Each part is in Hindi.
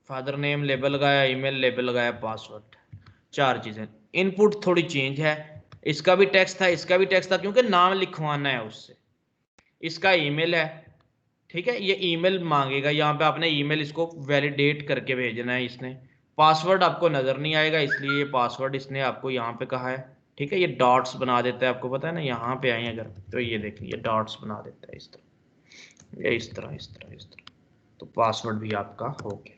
फादर नेम लेबल लगाया, ईमेल लेबल लगाया, पासवर्ड, 4 चीजें। इनपुट थोड़ी चेंज है, इसका भी टेक्स्ट था, इसका भी टेक्स्ट था, क्योंकि नाम लिखवाना है उससे। इसका ईमेल है, ठीक है, ये ईमेल मांगेगा, यहाँ पे आपने ईमेल इसको वैलिडेट करके भेजना है इसने। पासवर्ड आपको नजर नहीं आएगा, इसलिए ये पासवर्ड इसने आपको यहाँ पे कहा है, ठीक है। ये डॉट्स बना देता है, आपको पता है ना, यहाँ पे आए अगर तो ये देखिए ये डॉट्स बना देता है इस तरह, ये इस तरह इस तरह इस तरह। तो पासवर्ड भी आपका हो गया।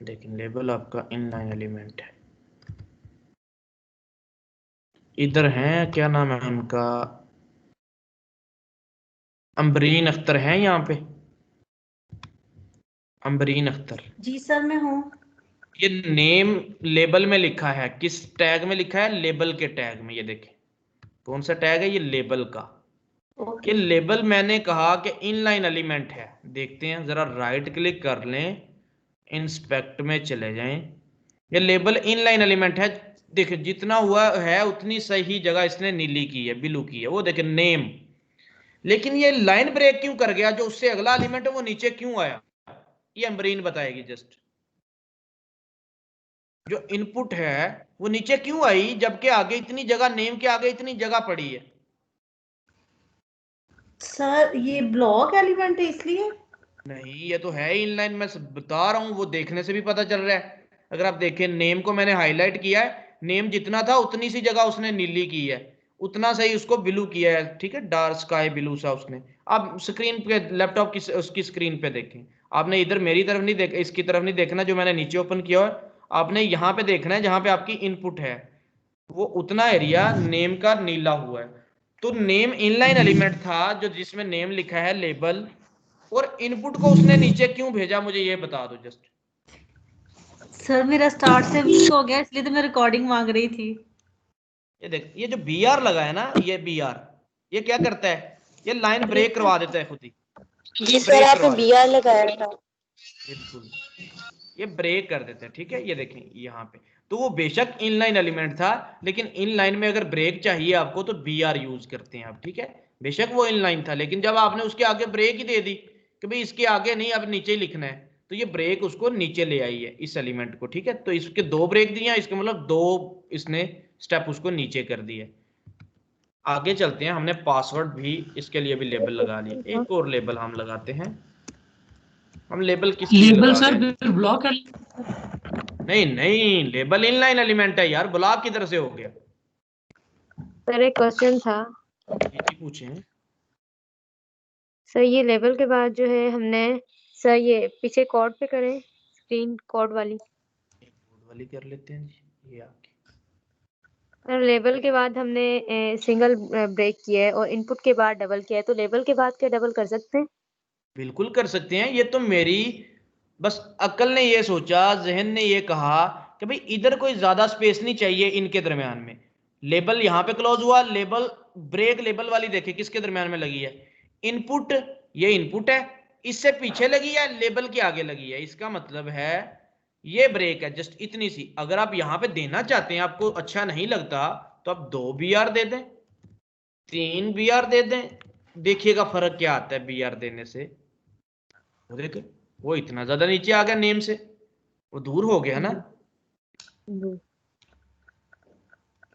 लेकिन लेबल आपका इनलाइन एलिमेंट है। इधर है, क्या नाम है उनका, अम्बरीन अख्तर है यहाँ पे, अम्बरीन अख्तर। जी सर मैं हूँ। ये नेम लेबल में लिखा है, किस टैग में लिखा है, लेबल के टैग में। ये देखें कौन सा टैग है, ये लेबल का। ये ओके। लेबल मैंने कहा कि इनलाइन एलिमेंट है। देखते हैं जरा, राइट क्लिक कर लें, इंस्पेक्ट में चले जाएं, ये लेबल इनलाइन एलिमेंट है। देखिए जितना हुआ है उतनी सही जगह इसने नीली की है, ब्लू की है, वो देखिए नेम। लेकिन ये लाइन ब्रेक क्यों कर गया, जो उससे अगला एलिमेंट है वो नीचे क्यों आया, ये अम्बरीन बताएगी। जस्ट जो इनपुट है वो नीचे क्यों आई, जबकि आगे इतनी जगह, नेम के आगे इतनी जगह पड़ी है। सर ये ब्लॉक एलिमेंट है इसलिए। नहीं, ये तो है इनलाइन, मैं बता रहा हूं, वो देखने से भी पता चल रहा है। अगर आप देखें, नेम को मैंने हाईलाइट किया है, नेम जितना था उतनी सी जगह उसने नीली की है, उतना सही उसको ब्लू किया है, ठीक है, डार्क स्काई ब्लू सा उसने। आप स्क्रीन पे, लैपटॉप की उसकी स्क्रीन पे देखें, आपने इधर मेरी तरफ नहीं देख, इसकी तरफ नहीं देखना जो मैंने नीचे ओपन किया है, आपने यहाँ पे देखना है जहां पे आपकी इनपुट है, वो उतना एरिया नेम का नीला हुआ है। तो नेम इनलाइन एलिमेंट था, जो जिसमें नेम लिखा है लेबल, और इनपुट को उसने नीचे क्यों भेजा, मुझे ये बता दो जस्ट। सर मेरा स्टार्ट से वीक हो गया इसलिए तो मैं रिकॉर्डिंग मांग रही थी। ये देख, ये जो बी आर लगा है ना, ये बी आर, ये क्या करता है, ये लाइन ब्रेक ब्रेक। करवा देता है खुद ही, जी सर ब्रेक आपने करवा देता बीआर लगाया था। है, बिल्कुल, ये ब्रेक कर देते हैं, ठीक है। ये देखें यहाँ पे, तो वो बेशक इनलाइन एलिमेंट था, लेकिन इनलाइन में अगर ब्रेक चाहिए आपको तो बी आर यूज करते हैं आप, ठीक है। बेशक वो इनलाइन था, लेकिन जब आपने उसके आगे ब्रेक ही दे दी कि भाई इसके आगे नहीं, अब नीचे ही लिखना है, तो ये ब्रेक उसको नीचे ले आई है, इस एलिमेंट को, ठीक है। तो इसके 2 ब्रेक दिए, इसके मतलब 2 इसने स्टेप उसको नीचे कर दिए। आगे चलते हैं, हमने पासवर्ड भी इसके लिए भी लेबल लगा लिया, एक और लेबल हम लगाते हैं। हम लेबल किस लिए लेबल लगा सर रहे हैं, फिर ब्लॉक है। नहीं नहीं, लेबल इनलाइन एलिमेंट है यार, ब्लॉक किधर से हो गया। सर एक क्वेश्चन था। जी पूछें। सर ये लेवल के बाद जो है हमने, सर ये पीछे कोड पे करें, स्क्रीन कोड वाली। कोड वाली कर लेते हैं जी, ये आपकी। सर लेवल के बाद हमने सिंगल ब्रेक किया है और इनपुट के बाद डबल किया है, तो लेवल के बाद क्या डबल कर सकते हैं? बिल्कुल कर सकते हैं, ये तो मेरी बस अक्ल ने ये सोचा, जहन ने ये कहा कि भाई इधर कोई ज्यादा स्पेस नहीं चाहिए इनके दरमियान में। लेबल यहाँ पे क्लोज हुआ, लेबल ब्रेक लेबल वाली देखिए किसके दरमियान में लगी है, इनपुट, ये इनपुट है, इससे पीछे लगी है, लेबल के आगे लगी है, इसका मतलब है ये ब्रेक है जस्ट इतनी सी। अगर आप यहाँ पे देना चाहते हैं, आपको अच्छा नहीं लगता, तो आप 2 बी आर दे दें, 3 बी आर दे दें, देखिएगा फर्क क्या आता है बी आर देने से। वो देखे, वो इतना ज्यादा नीचे आ गया नेम से, वो दूर हो गया ना,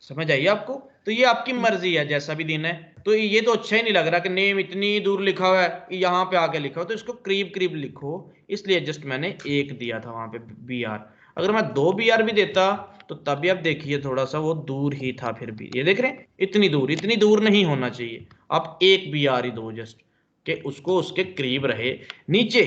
समझ आइए आपको। तो ये आपकी मर्जी है जैसा भी देना है। तो ये तो अच्छा ही नहीं लग रहा कि नेम इतनी दूर लिखा हुआ है, यहाँ पे आके लिखा हो, तो इसको करीब करीब लिखो, इसलिए जस्ट मैंने 1 दिया था वहां पे बी आर। अगर मैं 2 बी आर भी देता तो तब भी आप देखिए थोड़ा सा वो दूर ही था, फिर भी ये देख रहे हैं इतनी दूर नहीं होना चाहिए। आप 1 बी आर ही दो जस्ट, कि उसको उसके करीब रहे नीचे।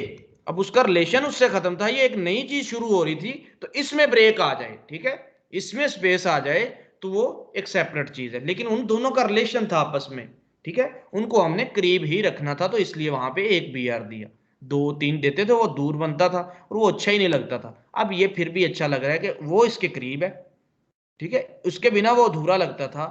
अब उसका रिलेशन उससे खत्म था, ये एक नई चीज शुरू हो रही थी, तो इसमें ब्रेक आ जाए, ठीक है, इसमें स्पेस आ जाए, तो वो एक सेपरेट चीज है, लेकिन उन दोनों का रिलेशन था आपस में, ठीक है, उनको हमने करीब ही रखना था, तो इसलिए वहां पे 1 बी आर दिया। 2 3 देते थे वो दूर बनता था और वो अच्छा ही नहीं लगता था। अब ये फिर भी अच्छा लग रहा है कि वो इसके करीब है, ठीक है, उसके बिना वो अधूरा लगता था,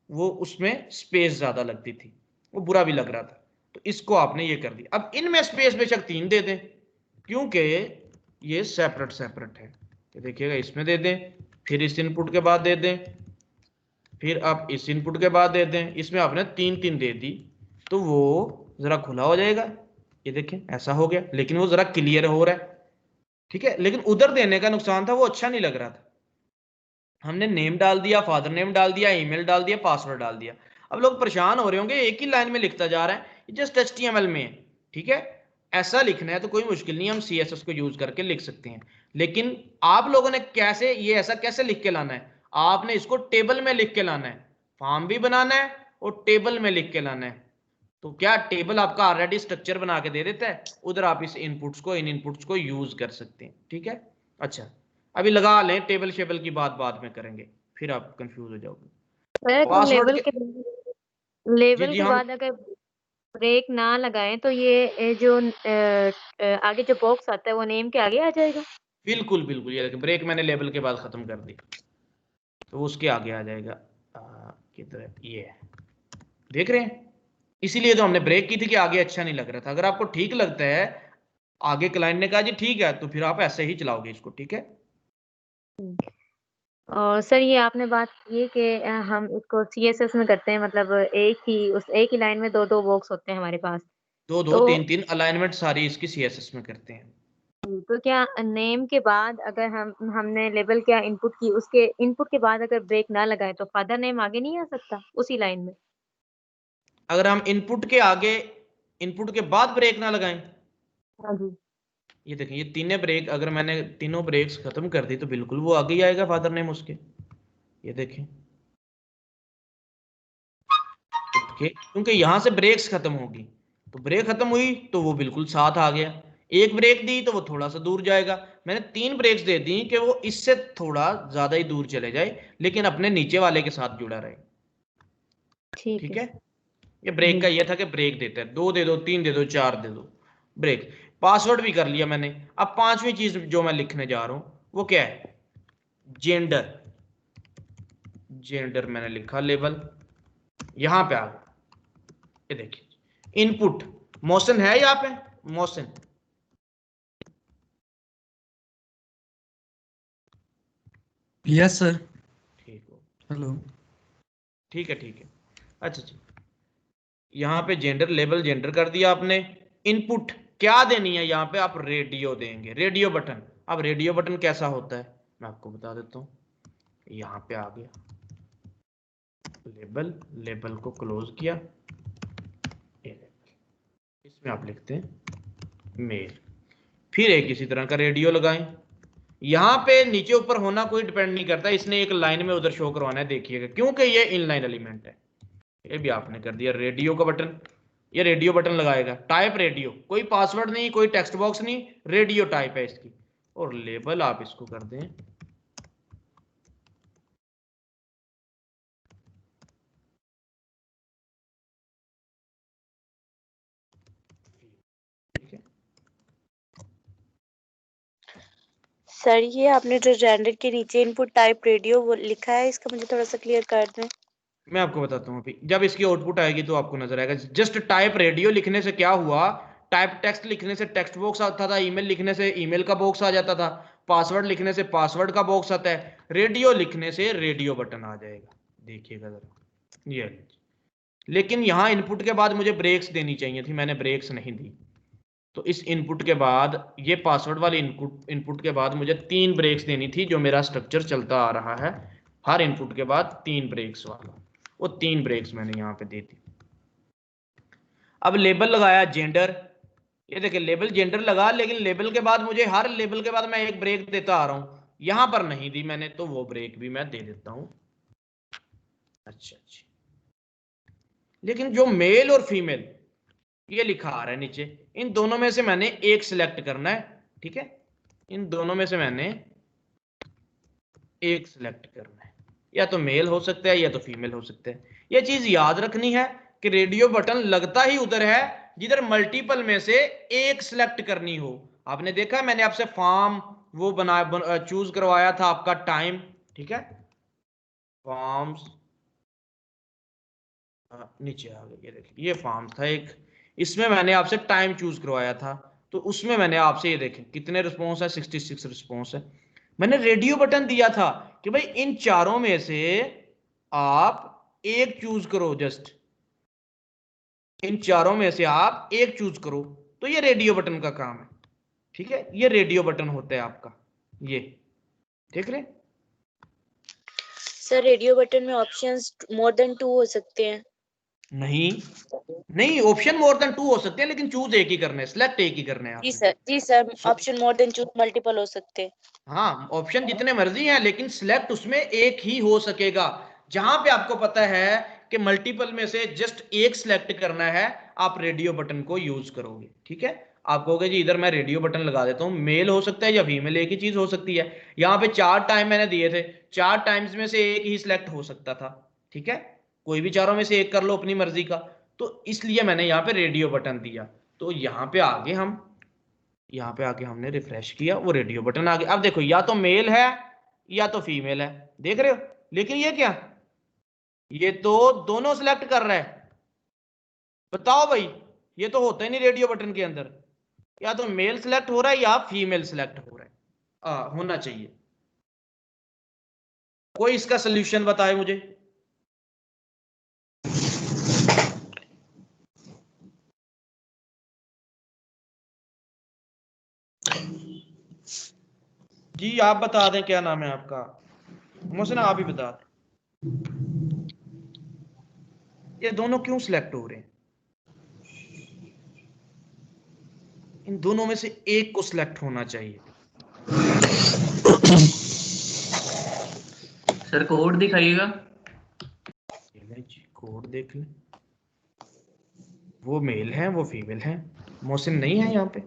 वो उसमें स्पेस ज्यादा लगती थी, वो बुरा भी लग रहा था। तो इसको आपने ये कर दिया। अब इनमें स्पेस बेशक 3 दे दें, क्योंकि ये सेपरेट सेपरेट है। ये देखिएगा, इसमें दे दें, फिर इस इनपुट के बाद दे दें, फिर आप इस इनपुट के बाद दे दें, इसमें आपने 3 दे दी तो वो जरा खुला हो जाएगा। ये देखें ऐसा हो गया, लेकिन वो जरा क्लियर हो रहा है, ठीक है। लेकिन उधर देने का नुकसान था, वो अच्छा नहीं लग रहा था। हमने नेम डाल दिया, फादर नेम डाल दिया, ईमेल डाल दिया, पासवर्ड डाल दिया। अब लोग परेशान हो रहे होंगे, एक ही लाइन में लिखता जा रहा है, जस्ट HTML में है, ठीक है। ऐसा लिखना है तो कोई मुश्किल नहीं, हम CSS को यूज करके लिख सकते हैं। लेकिन आप लोगों ने कैसे ये ऐसा कैसे लिख के लाना है, आपने इसको टेबल में लिख के लाना है, फॉर्म भी बनाना है और टेबल में लिख के लाना है। तो क्या टेबल आपका ऑलरेडी स्ट्रक्चर बना के दे देता है, उधर आप इस इनपुट्स को, इन इनपुट्स को यूज कर सकते हैं, ठीक है। अच्छा, अभी लगा लें, टेबल शेबल की बात बाद में करेंगे, फिर आप कंफ्यूज हो जाओगे। सर तो पासवर्ड के जी लेबल जी के हम बाद अगर ब्रेक ना लगाएं तो ये जो आगे जो बॉक्स आता है वो नेम के आगे आ जाएगा। बिल्कुल बिल्कुल, ये देखिए ब्रेक मैंने लेबल के बाद खत्म कर दी तो उसके आगे आ जाएगा। किधर है, ये है, देख रहे हैं। इसीलिए तो हमने ब्रेक की थी कि आगे अच्छा नहीं लग रहा था। अगर आपको ठीक लगता है, आगे क्लाइंट ने कहा जी ठीक है, तो फिर आप ऐसे ही चलाओगे इसको, ठीक है। और सर ये आपने बात की कि हम इसको CSS में करते हैं, मतलब एक ही लाइन में दो बॉक्स होते हैं हमारे पास। दो दो तो 3 अलाइनमेंट सारी इसकी CSS में करते हैं। तो क्या नेम के बाद अगर हमने लेबल क्या इनपुट की, उसके इनपुट के बाद अगर ब्रेक ना लगाए तो फादर नेम आगे नहीं आ सकता उसी लाइन में? अगर हम इनपुट के आगे, इनपुट के बाद ब्रेक ना लगाएं, हाँ जी। ये देखें, ये तीनों ब्रेक अगर मैंने तीनों ब्रेक्स खत्म कर दी तो बिल्कुल वो आगे ही आएगा फादर नेम उसके। ये देखें उठ के, क्योंकि यहां से ब्रेक्स खत्म होगी, तो ब्रेक खत्म हुई तो वो बिल्कुल साथ आ गया। एक ब्रेक दी तो वो थोड़ा सा दूर जाएगा। मैंने 3 ब्रेक्स दे दी कि वो इससे थोड़ा ज्यादा ही दूर चले जाए, लेकिन अपने नीचे वाले के साथ जुड़ा रहे, ठीक ठीक है। है। ये ब्रेक जी। का ये था कि ब्रेक देता है, 2 दे दो, 3 दे दो, 4 दे दो, ब्रेक। पासवर्ड भी कर लिया मैंने। अब 5वीं चीज जो मैं लिखने जा रहा हूं वो क्या है, जेंडर। जेंडर मैंने लिखा लेबल, यहां पे आ गया। ये देखिए इनपुट, मोशन है यहाँ पे, मोशन, यस सर। ठीक हो, हेलो। ठीक है ठीक है। अच्छा अच्छा, यहाँ पे जेंडर, लेबल जेंडर कर दिया आपने। इनपुट क्या देनी है, यहाँ पे आप रेडियो देंगे, रेडियो बटन। अब रेडियो बटन कैसा होता है मैं आपको बता देता हूँ। यहाँ पे आ गया लेबल, लेबल को क्लोज किया, इसमें आप लिखते हैं मेल, फिर एक इसी तरह का रेडियो लगाएं। यहाँ पे नीचे ऊपर होना कोई डिपेंड नहीं करता, इसने एक लाइन में उधर शो करवाना है, देखिएगा, क्योंकि ये इनलाइन एलिमेंट है। ये भी आपने कर दिया रेडियो का बटन, ये रेडियो बटन लगाएगा। टाइप रेडियो, कोई पासवर्ड नहीं, कोई टेक्स्ट बॉक्स नहीं, रेडियो टाइप है इसकी। और लेबल आप इसको कर दें ठीक है। सर ये आपने जो जेंडर के नीचे इनपुट टाइप रेडियो वो लिखा है, इसका मुझे थोड़ा सा क्लियर कर दें। मैं आपको बताता हूँ अभी, जब इसकी आउटपुट आएगी तो आपको नजर आएगा। जस्ट टाइप रेडियो लिखने से क्या हुआ, टाइप टेक्स्ट लिखने से टेक्स्ट बॉक्स आता था, ईमेल लिखने से ईमेल का बॉक्स आ जाता था, पासवर्ड लिखने से पासवर्ड का बॉक्स आता है, रेडियो लिखने से रेडियो बटन आ जाएगा। देखिएगा जरा ये। लेकिन यहाँ इनपुट के बाद मुझे ब्रेक्स देनी चाहिए थी, मैंने ब्रेक्स नहीं दी। तो इस इनपुट के बाद, ये पासवर्ड वाले इनपुट के बाद मुझे 3 ब्रेक्स देनी थी, जो मेरा स्ट्रक्चर चलता आ रहा है, हर इनपुट के बाद 3 ब्रेक्स वाला। वो 3 ब्रेक्स मैंने यहाँ पे दे दी। अब लेबल लगाया जेंडर, ये देखिए लेबल जेंडर लगा, लेकिन लेबल के बाद मुझे, हर लेबल के बाद मैं एक ब्रेक देता आ रहा हूँ, यहां पर नहीं दी मैंने, तो वो ब्रेक भी मैं दे देता हूं। अच्छा अच्छा, लेकिन जो मेल और फीमेल ये लिखा आ रहा है नीचे, इन दोनों में से मैंने एक सिलेक्ट करना है, ठीक है। इन दोनों में से मैंने एक सिलेक्ट करना है, या तो मेल हो सकता है या तो फीमेल हो सकता है। यह चीज याद रखनी है कि रेडियो बटन लगता ही उधर है जिधर मल्टीपल में से एक सिलेक्ट करनी हो। आपने देखा मैंने आपसे फॉर्म वो चूज करवाया था, आपका टाइम, ठीक है। फॉर्म्स नीचे आ गए, ये देखिए ये फॉर्म था एक, इसमें मैंने आपसे टाइम चूज करवाया था। तो उसमें मैंने आपसे ये देखें कितने रिस्पॉन्स है, 66 रिस्पॉन्स है। मैंने रेडियो बटन दिया था कि भाई इन चारों में से आप एक चूज करो, जस्ट इन चारों में से आप एक चूज करो। तो ये रेडियो बटन का काम है, ठीक है, ये रेडियो बटन होता है आपका, ये देख रहे हैं? सर रेडियो बटन में ऑप्शंस मोर देन 2 हो सकते हैं। नहीं नहीं, ऑप्शन मोर देन 2 हो सकते हैं, लेकिन चूज एक ही करना है, सिलेक्ट एक ही करना है जी आपने। सर, जी sir, option more than choose multiple हो सकते हैं। हाँ, ऑप्शन जितने मर्जी हैं, लेकिन सिलेक्ट उसमें एक ही हो सकेगा। जहां पे आपको पता है कि मल्टीपल में से जस्ट एक सिलेक्ट करना है, आप रेडियो बटन को यूज करोगे, ठीक है। आप कहोगे जी इधर मैं रेडियो बटन लगा देता हूँ, मेल हो सकता है या फीमेल, एक ही चीज हो सकती है। यहाँ पे 4 टाइम मैंने दिए थे, 4 टाइम्स में से एक ही सिलेक्ट हो सकता था, ठीक है। कोई भी चारों में से एक कर लो अपनी मर्जी का। तो इसलिए मैंने यहाँ पे रेडियो बटन दिया। तो यहाँ पे आगे हम, यहाँ पे आके हमने रिफ्रेश किया, वो रेडियो बटन आ गया। अब देखो या तो मेल है या तो फीमेल है, देख रहे हो। लेकिन ये क्या, ये तो दोनों सिलेक्ट कर रहा है। बताओ भाई, ये तो होता ही नहीं रेडियो बटन के अंदर। या तो मेल सिलेक्ट हो रहा है या फीमेल सिलेक्ट हो रहा है, होना चाहिए। कोई इसका सोल्यूशन बताए मुझे। जी आप बता दें, क्या नाम है आपका? मोहसिन आप ही बता दें, ये दोनों क्यों सिलेक्ट हो रहे हैं? इन दोनों में से एक को सिलेक्ट होना चाहिए। Sir code दिखाइएगा। कोड देख लें, वो मेल है वो फीमेल है, मोहसिन नहीं है यहाँ पे।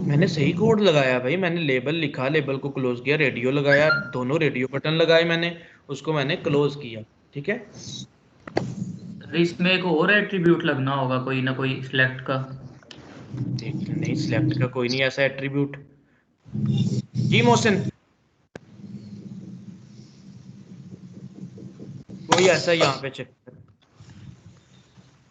मैंने सही कोड लगाया भाई, मैंने लेबल लिखा, लेबल को क्लोज किया, रेडियो लगाया, दोनों रेडियो बटन लगाए मैंने, उसको मैंने क्लोज किया, ठीक है। इसमें एक और एट्रीब्यूट लगना होगा कोई ना कोई सिलेक्ट का। देख नहीं, सिलेक्ट का कोई नहीं ऐसा एट्रीब्यूट। जी मोहसिन, कोई ऐसा यहाँ पे चेक कर।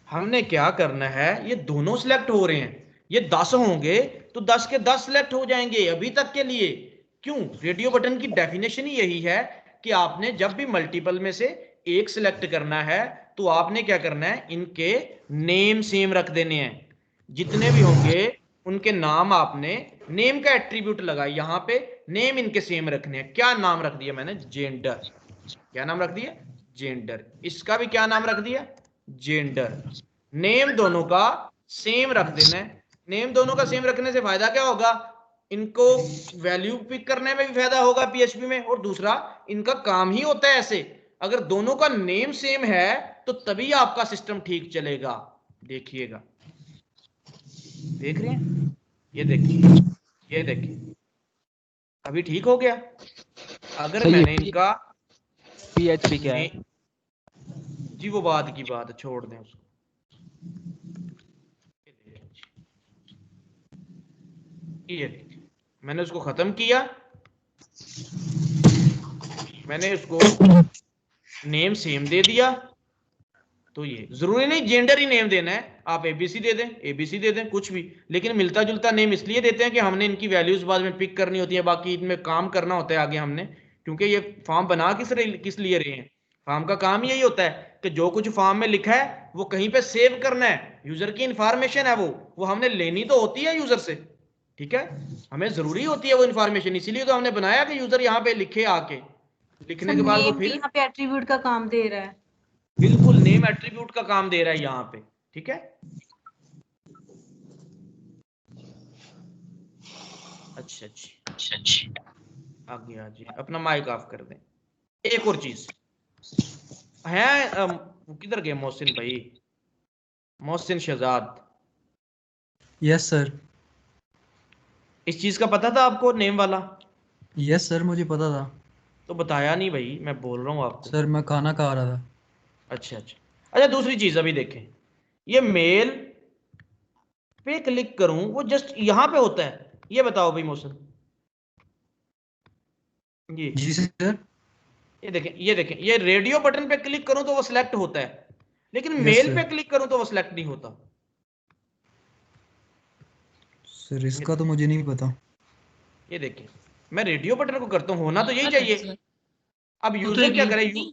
हमने क्या करना है, ये दोनों सिलेक्ट हो रहे हैं, ये 10 होंगे तो 10 के 10 सिलेक्ट हो जाएंगे अभी तक के लिए। क्यों? रेडियो बटन की डेफिनेशन ही यही है कि आपने जब भी मल्टीपल में से एक सिलेक्ट करना है तो आपने क्या करना है, इनके नेम सेम रख देने हैं। जितने भी होंगे उनके नाम आपने, नेम का एट्रीब्यूट लगा यहाँ पे, नेम इनके सेम रखने हैं। क्या नाम रख दिया मैंने? जेंडर। क्या नाम रख दिया? जेंडर। इसका भी क्या नाम रख दिया? जेंडर। नेम दोनों का सेम रख देना है। नेम दोनों का सेम रखने से फायदा क्या होगा, इनको वैल्यू पिक करने में भी फायदा होगा पीएचपी में, और दूसरा इनका काम ही होता है ऐसे। अगर दोनों का नेम सेम है तो तभी आपका सिस्टम ठीक चलेगा। देखिएगा, देख रहे हैं, ये देखिए, ये देखिए, अभी ठीक हो गया। अगर मैंने इनका पीएचपी क्या है? जी वो बाद की बात है, छोड़ दें उसको। ये देखिए, मैंने उसको खत्म किया, मैंने उसको नेम सेम दे दिया। तो ये जरूरी नहीं जेंडर ही नेम देना है, आप एबीसी दे दें, एबीसी दे दें, कुछ भी, लेकिन मिलता जुलता नेम इसलिए देते हैं कि हमने इनकी वैल्यूज बाद में पिक करनी होती है, बाकी इनमें काम करना होता है आगे हमने। क्योंकि ये फॉर्म बना किस लिए रहे हैं, फॉर्म का काम यही होता है कि जो कुछ फॉर्म में लिखा है वो कहीं पे सेव करना है। यूजर की इंफॉर्मेशन है वो हमने लेनी तो होती है यूजर से, ठीक है, हमें जरूरी होती है वो इंफॉर्मेशन, इसीलिए तो हमने बनाया कि यूजर यहाँ पे लिखे, आके लिखने के बाद वो नेम भी फिर यहाँ पे एट्रीब्यूट का काम दे रहा है। बिल्कुल नेम एट्रीब्यूट का काम दे रहा है यहाँ पे, ठीक है। अच्छा जी, आगे आ जाइए, अपना माइक ऑफ कर दें। एक और चीज है, किधर गए मोहसिन भाई, मोहसिन शहजाद? Yes sir. इस चीज का पता था आपको, नेम वाला? यस सर, मुझे पता था। तो बताया नहीं भाई, मैं बोल रहा हूँ आपको। सर मैं खाना खा रहा था। अच्छा, दूसरी चीज अभी देखें, ये मेल पे क्लिक करूं, वो जस्ट यहां पे होता है, ये बताओ भाई मोहसिन। जी सर। ये देखें, ये रेडियो बटन पे क्लिक करूं तो वो सिलेक्ट होता है, लेकिन Yes, मेल sir. पे क्लिक करूं तो वो सिलेक्ट नहीं होता। सर इसका तो मुझे नहीं पता। ये देखिए, मैं रेडियो बटन को करता हूं, होना तो यही अच्छा, चाहिए। अब वो तो यूजर एक क्या लिंक करे, नहीं।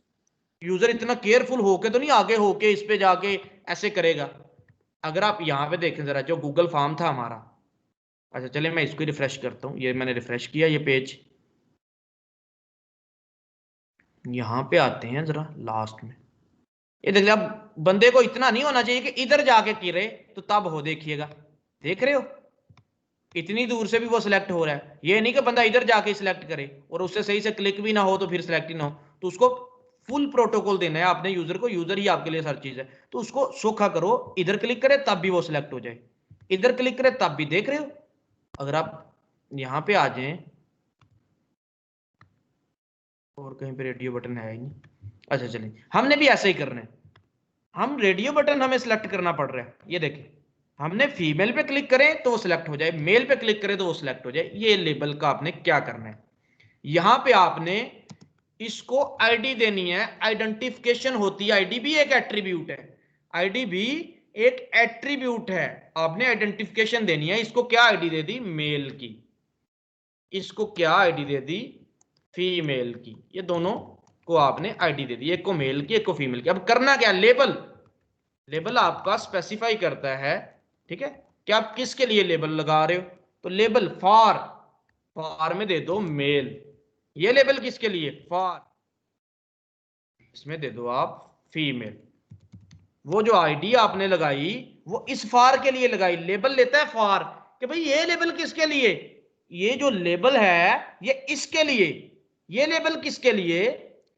यूजर इतना केयरफुल होके तो नहीं आगे होके इस पे जाके ऐसे करेगा। अगर आप यहाँ पे देखें जरा, जो गूगल फॉर्म था हमारा, अच्छा चलिए मैं इसको रिफ्रेश करता हूँ, ये मैंने रिफ्रेश किया ये पेज। यहाँ पे आते हैं जरा लास्ट में, ये देखिए, अब बंदे को इतना नहीं होना चाहिए कि इधर जाके गिरे तो तब हो, देखिएगा, देख रहे हो इतनी दूर से भी वो सिलेक्ट हो रहा है। ये नहीं कि बंदा इधर जाके सिलेक्ट करे और उससे सही से क्लिक भी ना हो तो फिर सिलेक्ट ही ना हो। तो उसको फुल प्रोटोकॉल देना है आपने यूजर को, यूजर ही आपके लिए हर चीज है। तो उसको सोखा करो, इधर क्लिक करे तब भी वो सिलेक्ट हो जाए, इधर क्लिक करे तब भी। देख रहे हो, अगर आप यहाँ पे आ जाएं, और कहीं पे रेडियो बटन है ही नहीं, अच्छा चलिए हमने भी ऐसा ही करना है। हम रेडियो बटन हमें सिलेक्ट करना पड़ रहा है, ये देखें, हमने फीमेल पे क्लिक करें तो वो सिलेक्ट हो जाए, मेल पे क्लिक करें तो वो सिलेक्ट हो जाए। ये लेबल का आपने क्या करना है, यहां पे आपने इसको आईडी देनी है, आइडेंटिफिकेशन होती है। आईडी भी एक एट्रीब्यूट है, आईडी भी एक एट्रीब्यूट है। आपने आइडेंटिफिकेशन देनी है, इसको क्या आईडी दे दी, मेल की, इसको क्या आईडी दे दी, फीमेल की। ये दोनों को आपने आईडी दे दी, एक को मेल की एक को फीमेल की। अब करना क्या, लेबल, लेबल आपका स्पेसिफाई करता है, ठीक है, कि आप किसके लिए लेबल लगा रहे हो। तो लेबल फॉर, फॉर में दे दो मेल। ये लेबल किसके लिए, फॉर, इसमें दे दो आप फीमेल। वो जो आईडी आपने लगाई वो इस फॉर के लिए लगाई, लेबल लेता है फॉर, कि भाई ये लेबल किसके लिए, ये जो लेबल है ये इसके लिए। ये लेबल किसके लिए,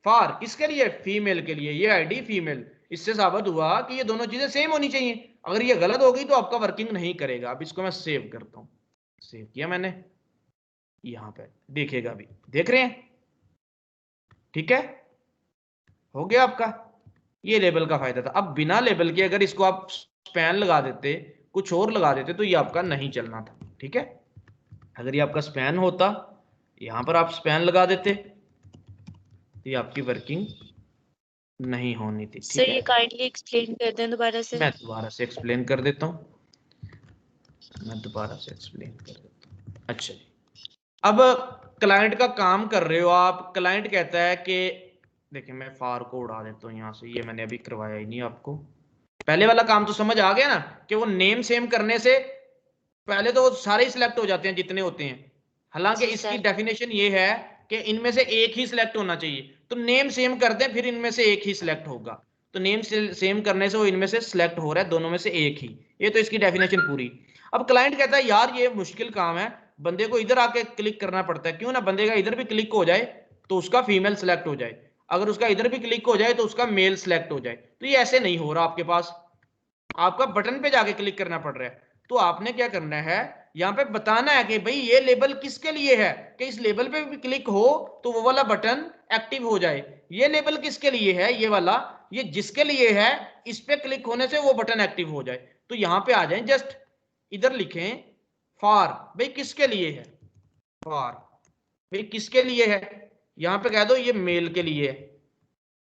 फॉर, किसके लिए, फीमेल के लिए। ये आईडी फीमेल, इससे साबित हुआ कि ये दोनों चीजें सेम होनी चाहिए। अगर ये गलत हो गई तो आपका वर्किंग नहीं करेगा। अब इसको मैं सेव करता हूं, सेव किया मैंने, यहां पे देखिएगा, अभी देख रहे हैं, ठीक है, हो गया आपका। ये लेबल का फायदा था। अब बिना लेबल के अगर इसको आप स्पैन लगा देते, कुछ और लगा देते, तो ये आपका नहीं चलना था, ठीक है। अगर ये आपका स्पैन होता, यहां पर आप स्पैन लगा देते, तो ये आपकी वर्किंग नहीं होनी थी, सर ठीक ये है। काइंडली एक्सप्लेन कर दें दोबारा से। मैं दोबारा से एक्सप्लेन कर देता हूं, मैं दोबारा से एक्सप्लेन कर देता हूं। अच्छा जी, अब क्लाइंट का काम कर रहे हो आप, क्लाइंट कहता है कि, देखिए मैं फार को उड़ा देता हूँ यहाँ से, ये मैंने अभी करवाया ही नहीं आपको। पहले वाला काम तो समझ आ गया ना, कि वो नेम सेम करने से पहले तो सारे ही सिलेक्ट हो जाते हैं जितने होते हैं। हालांकि जी इसकी सर। डेफिनेशन ये है कि इनमें से एक ही सिलेक्ट होना चाहिए। तो नेम सेम कर दें, फिर इनमें से एक ही सिलेक्ट होगा। तो नेम सेम करने से वो इनमें से सिलेक्ट हो रहा है, दोनों में से एक ही। ये तो इसकी डेफिनेशन पूरी। अब क्लाइंट कहता है यार ये मुश्किल काम है, बंदे को इधर आके क्लिक करना पड़ता है, क्यों ना बंदे का इधर भी क्लिक हो जाए तो उसका फीमेल सिलेक्ट हो जाए, अगर उसका इधर भी क्लिक हो जाए तो उसका मेल सिलेक्ट हो जाए। तो ये ऐसे नहीं हो रहा आपके पास, आपका बटन पे जाके क्लिक करना पड़ रहा है। तो आपने क्या करना है, यहाँ पे बताना है कि भाई ये लेबल किसके लिए है, कि इस लेबल पे भी क्लिक हो तो वो वाला बटन एक्टिव हो जाए। ये लेबल किसके लिए है, ये वाला, ये जिसके लिए है, इस पे क्लिक होने से वो बटन एक्टिव हो जाए। तो यहाँ पे आ जाए, जस्ट इधर लिखें फॉर, भाई किसके लिए है, फॉर, भाई किसके लिए है, यहाँ पे कह दो ये मेल के लिए है।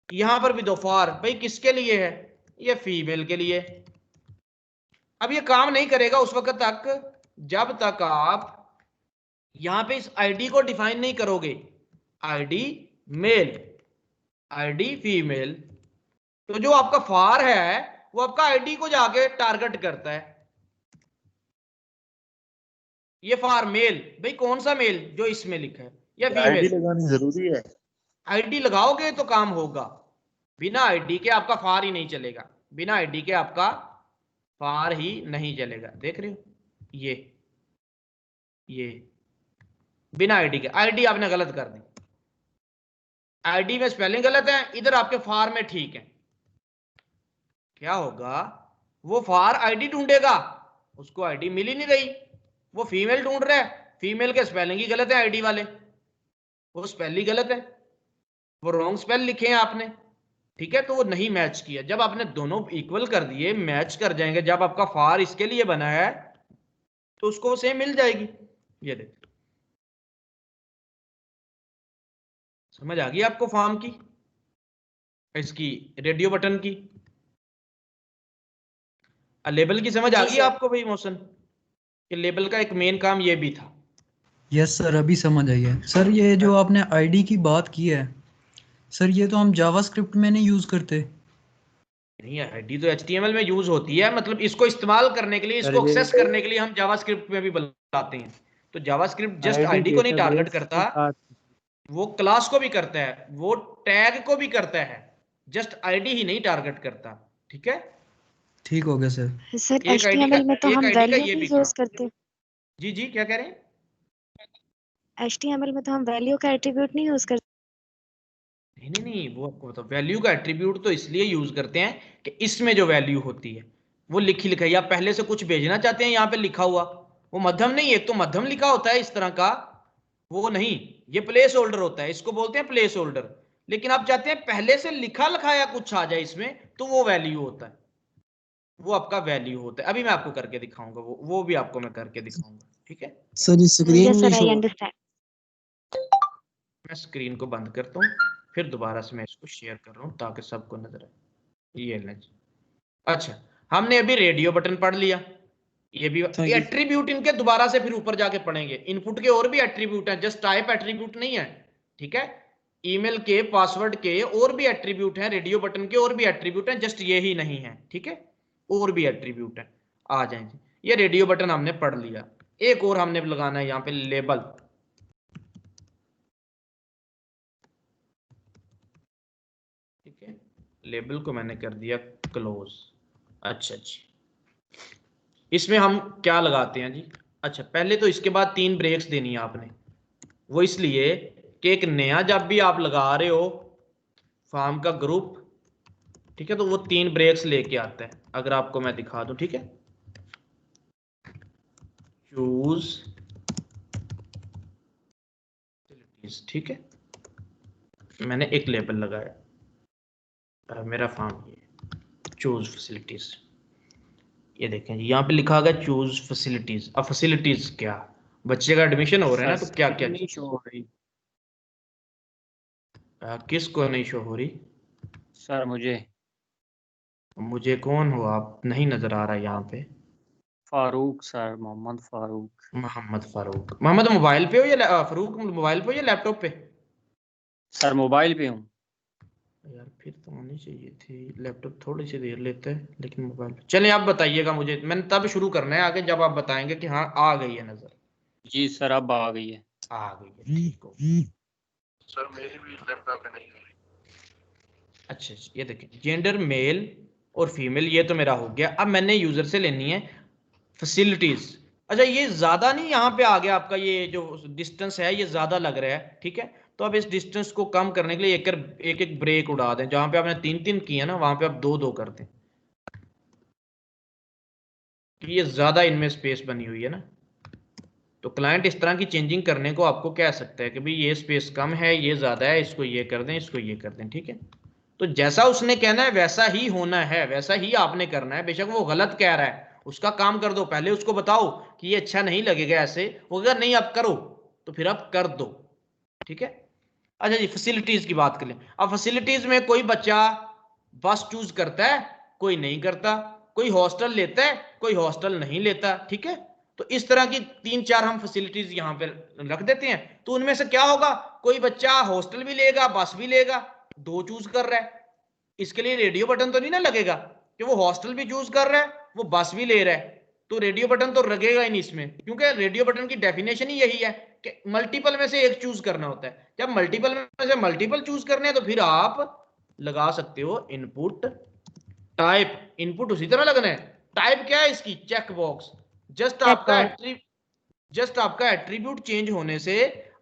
यहां पर भी दो फॉर, भाई किसके लिए है, ये फीमेल के लिए। अब ये काम नहीं करेगा उस वक्त तक जब तक आप यहां पे इस आईडी को डिफाइन नहीं करोगे, आईडी मेल, आईडी फीमेल। तो जो आपका फॉर है वो आपका आईडी को जाके टारगेट करता है। ये फॉर मेल, भाई कौन सा मेल, जो इसमें लिखा है, या आईडी फीमेल। लगानी जरूरी है। आईडी लगाओगे तो काम होगा, बिना आईडी के आपका फार ही नहीं चलेगा, बिना आईडी के आपका फार ही नहीं चलेगा। देख रहे हो, ये बिना आईडी के, आईडी आपने गलत कर दी, आईडी में स्पेलिंग गलत है, इधर आपके फार में ठीक है। क्या होगा, वो फार आईडी ढूंढेगा, उसको आईडी मिल ही नहीं रही, वो फीमेल ढूंढ रहा है, फीमेल के स्पेलिंग ही गलत है आईडी वाले, वो स्पेल ही गलत है, वो रॉन्ग स्पेल लिखे हैं आपने, ठीक है। तो वो नहीं मैच किया। जब आपने दोनों इक्वल कर दिए, मैच कर जाएंगे, जब आपका फार इसके लिए बना है तो उसको सेम मिल जाएगी। ये देखो, समझ आ गई आपको फॉर्म की, इसकी रेडियो बटन की? लेबल की समझ आ जी गई सर। आपको भाई मोशन, कि लेबल का एक मेन काम ये भी था। यस सर, अभी समझ आई है सर। ये जो आपने आईडी की बात की है सर, ये तो हम जावास्क्रिप्ट में नहीं यूज करते। नहीं, आईडी तो HTML में यूज होती है, मतलब इसको इस्तेमाल करने के लिए, सर इसको ये एक्सेस करने के लिए हम जावास्क्रिप्ट में भी बुलाते हैं। तो जावास्क्रिप्ट जस्ट आईडी आईडी को नहीं टारगेट डेटाबेस करता, के साथ। वो क्लास को भी करता है, वो टैग को भी करता है, जस्ट आईडी ही नहीं टारगेट करता। ठीक है, ठीक हो गया सर। सर एक आईडी का, HTML में तो एक हम आईडी का वैल्यू ये नहीं भी यूज काम। करते। जी जी, क्या कह रहे हैं? HTML में तो हम वैल्यू का एट्रीब्यूट नहीं यूज करते। नहीं नहीं नहीं, वो आपको बताओ, वैल्यू का एट्रीब्यूट तो इसलिए यूज करते हैं कि इसमें जो वैल्यू होती है वो लिखी लिखाई, आप पहले से कुछ भेजना चाहते हैं, यहाँ पे लिखा हुआ, वो मध्यम नहीं, एक तो मध्यम लिखा होता है इस तरह का, वो नहीं, ये प्लेस होल्डर होता है, इसको बोलते हैं प्लेस होल्डर। लेकिन आप चाहते हैं पहले से लिखा लिखाया कुछ आ जाए इसमें, तो वो वैल्यू होता है, वो आपका वैल्यू होता है। अभी मैं आपको करके दिखाऊंगा, वो भी आपको मैं करके दिखाऊंगा। ठीक है, सर ये स्क्रीन यस नहीं सर, आई शो। अंडरस्टैंड। मैं स्क्रीन को बंद करता हूँ, फिर दोबारा से मैं इसको शेयर कर रहा हूँ ताकि सबको नजर आए। ये लें जी। अच्छा, हमने अभी रेडियो बटन पढ़ लिया, ये भी एट्रीब्यूट इनके दोबारा से फिर ऊपर जाके पढ़ेंगे। इनपुट के और भी एट्रीब्यूट हैं, जस्ट टाइप एट्रीब्यूट नहीं है। ठीक है, ईमेल के, पासवर्ड के और भी एट्रीब्यूट हैं, रेडियो बटन के और भी एट्रीब्यूट हैं, जस्ट ये ही नहीं है। ठीक है, और भी एट्रीब्यूट हैं, आ जाएंगे। ये रेडियो बटन हमने पढ़ लिया। एक और हमने लगाना है यहाँ पे, लेबल। ठीक है, लेबल को मैंने कर दिया क्लोज। अच्छा जी, इसमें हम क्या लगाते हैं जी? अच्छा, पहले तो इसके बाद 3 ब्रेक्स देनी है आपने, वो इसलिए कि एक नया जब भी आप लगा रहे हो फॉर्म का ग्रुप, ठीक है, तो वो 3 ब्रेक्स लेके आता है। अगर आपको मैं दिखा दूं, ठीक है, चूज, ठीक है, मैंने एक लेबल लगाया, मेरा फॉर्म ये चूज फैसिलिटीज, ये देखें जी, यहाँ पे लिखा होगा चूज फैसिलिटीज। अब फैसिलिटीज क्या, बच्चे का एडमिशन हो रहा है ना, तो क्या क्या नहीं शो हो रही किसको नहीं शो हो रही? सर मुझे। मुझे कौन हो आप? नहीं नजर आ रहा यहाँ पे। फारूक सर, मोहम्मद फारूक। मोहम्मद फारूक। मोहम्मद मोबाइल पे हो या फारूक मोबाइल पे हो या लैपटॉप पे? सर मोबाइल पे हूँ। यार फिर तो होनी चाहिए थी, लैपटॉप थोड़ी सी देर लेते हैं, लेकिन मोबाइल पे। चलिए आप बताइएगा मुझे, मैंने तब शुरू करना है आगे जब आप बताएंगे कि हाँ आ गई है नजर। जी सर अब आ गई है। आ गई है, ठीक हो। सर मेरी भी लैपटॉप पे नहीं। अच्छा, ये देखिए, जेंडर मेल और फीमेल, ये तो मेरा हो गया। अब मैंने यूजर से लेनी है फैसिलिटीज। अच्छा, ये ज्यादा नहीं, यहाँ पे आ गया आपका ये जो डिस्टेंस है, ये ज्यादा लग रहा है। ठीक है, तो अब इस डिस्टेंस को कम करने के लिए एक एक ब्रेक उड़ा दें, जहां पे आपने 3 3 किया ना, वहां पे आप 2 2 कर दें। ये ज्यादा इनमें स्पेस बनी हुई है ना, तो क्लाइंट इस तरह की चेंजिंग करने को आपको कह सकता है कि भाई ये स्पेस कम है, ये ज्यादा है, इसको ये कर दें, इसको ये कर दें। ठीक है, तो जैसा उसने कहना है वैसा ही होना है, वैसा ही आपने करना है। बेशक वो गलत कह रहा है, उसका काम कर दो, पहले उसको बताओ कि ये अच्छा नहीं लगेगा ऐसे, वो अगर नहीं आप करो तो फिर आप कर दो। ठीक है, अच्छा जी, फैसिलिटीज की बात करें। अब फैसिलिटीज में कोई बच्चा बस चूज करता है, कोई नहीं करता, कोई हॉस्टल लेता है, कोई हॉस्टल नहीं लेता। ठीक है, तो इस तरह की 3 4 हम फैसिलिटीज यहाँ पे रख देते हैं। तो उनमें से क्या होगा, कोई बच्चा हॉस्टल भी लेगा, बस भी लेगा, 2 चूज कर रहा है, इसके लिए रेडियो बटन तो नहीं ना लगेगा कि वो हॉस्टल भी चूज कर रहा है, वो बस भी ले रहा है, तो रेडियो बटन तो लगेगा ही नहीं इसमें, क्योंकि रेडियो बटन की डेफिनेशन ही यही है कि मल्टीपल में से एक चूज करना होता है। जब मल्टीपल में से मल्टीपल चूज करने हैं तो फिर आप लगा सकते हो इनपुट टाइप। इनपुट उसी तरह लगना है, टाइप क्या है इसकी, चेक बॉक्स। जस्ट आपका एट्रीब्यूट चेंज होने से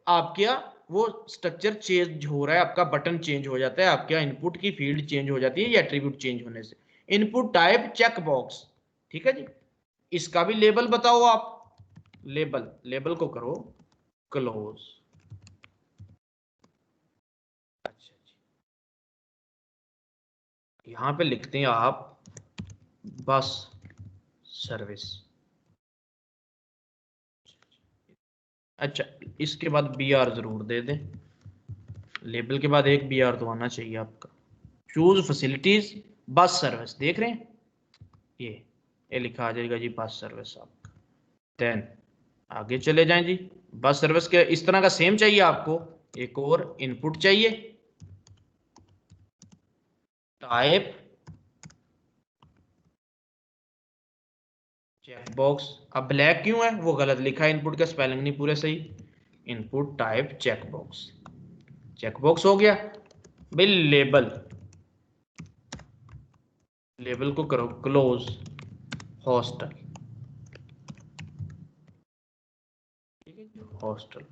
आपका वो स्ट्रक्चर चेंज हो रहा है, आपका बटन चेंज हो जाता है, आपका इनपुट की फील्ड चेंज हो जाती है, ये एट्रीब्यूट चेंज होने से। Input type check box. ठीक है जी, इसका भी लेबल बताओ आप। लेबल को करो क्लोज। अच्छा जी, यहां पे लिखते हैं आप बस सर्विस। अच्छा, इसके बाद BR जरूर दे दें, लेबल के बाद एक BR तो आना चाहिए आपका। चूज फैसिलिटीज बस सर्विस, देख रहे हैं ये लिखा आ जाएगा जी बस सर्विस आपका। देन आगे चले जाएं जी। बस सर्विस के इस तरह का सेम चाहिए आपको, एक और इनपुट चाहिए, टाइप चेकबॉक्स। अब ब्लैक क्यों है, वो गलत लिखा है, इनपुट का स्पेलिंग नहीं पूरे सही। इनपुट टाइप चेकबॉक्स, चेकबॉक्स हो गया भाई। लेबल, लेबल को करो क्लोज हॉस्टल, ठीक है हॉस्टल।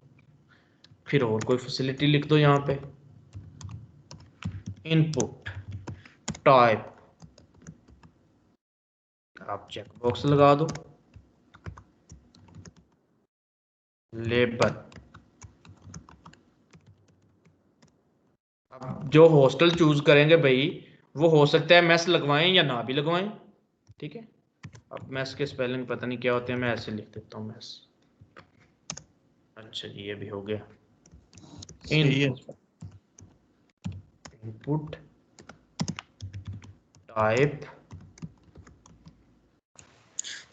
फिर और कोई फैसिलिटी लिख दो यहाँ पे, इनपुट टाइप, आप चेकबॉक्स लगा दो, लेबल। अब जो हॉस्टल चूज करेंगे भाई वो हो सकता है मेस लगवाएं या ना भी लगवाएं, ठीक है। अब मेस के स्पेलिंग पता नहीं क्या होते हैं, मैं ऐसे लिख देता हूँ मेस। अच्छा जी ये भी हो गया। इनपुट टाइप,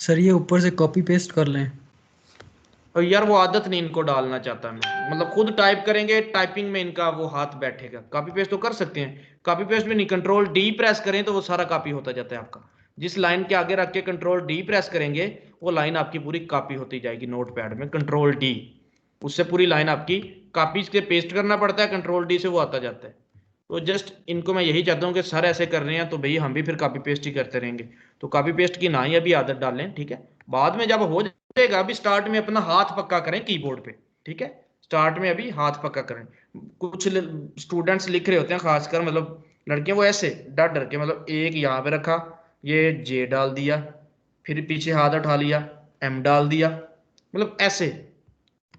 सर ये ऊपर से कॉपी पेस्ट कर लें। और यार वो आदत नहीं इनको डालना चाहता मैं, मतलब खुद टाइप करेंगे, टाइपिंग में इनका वो हाथ बैठेगा। कॉपी पेस्ट तो कर सकते हैं, कॉपी पेस्ट में नहीं, कंट्रोल डी प्रेस करें तो वो सारा कॉपी होता जाता है आपका। जिस लाइन के आगे रख के कंट्रोल डी प्रेस करेंगे वो लाइन आपकी पूरी कॉपी होती जाएगी नोटपैड में, कंट्रोल डी, उससे पूरी लाइन आपकी कॉपी से पेस्ट करना पड़ता है, कंट्रोल डी से वो आता जाता है। तो जस्ट इनको मैं यही चाहता हूँ कि सर ऐसे कर रहे हैं तो भाई हम भी फिर कॉपी पेस्ट ही करते रहेंगे, तो कॉपी पेस्ट की ना ही अभी आदत डालें, ठीक है। बाद में जब हो जाएगा, अभी स्टार्ट में अपना हाथ पक्का करें कीबोर्ड पे, ठीक है। स्टार्ट में अभी हाथ पक्का करें। कुछ स्टूडेंट्स लिख रहे होते हैं खासकर, मतलब लड़कियां, वो ऐसे डर डर के, मतलब एक यहाँ पे रखा, ये जे डाल दिया, फिर पीछे हाथ उठा लिया, एम डाल दिया, मतलब ऐसे।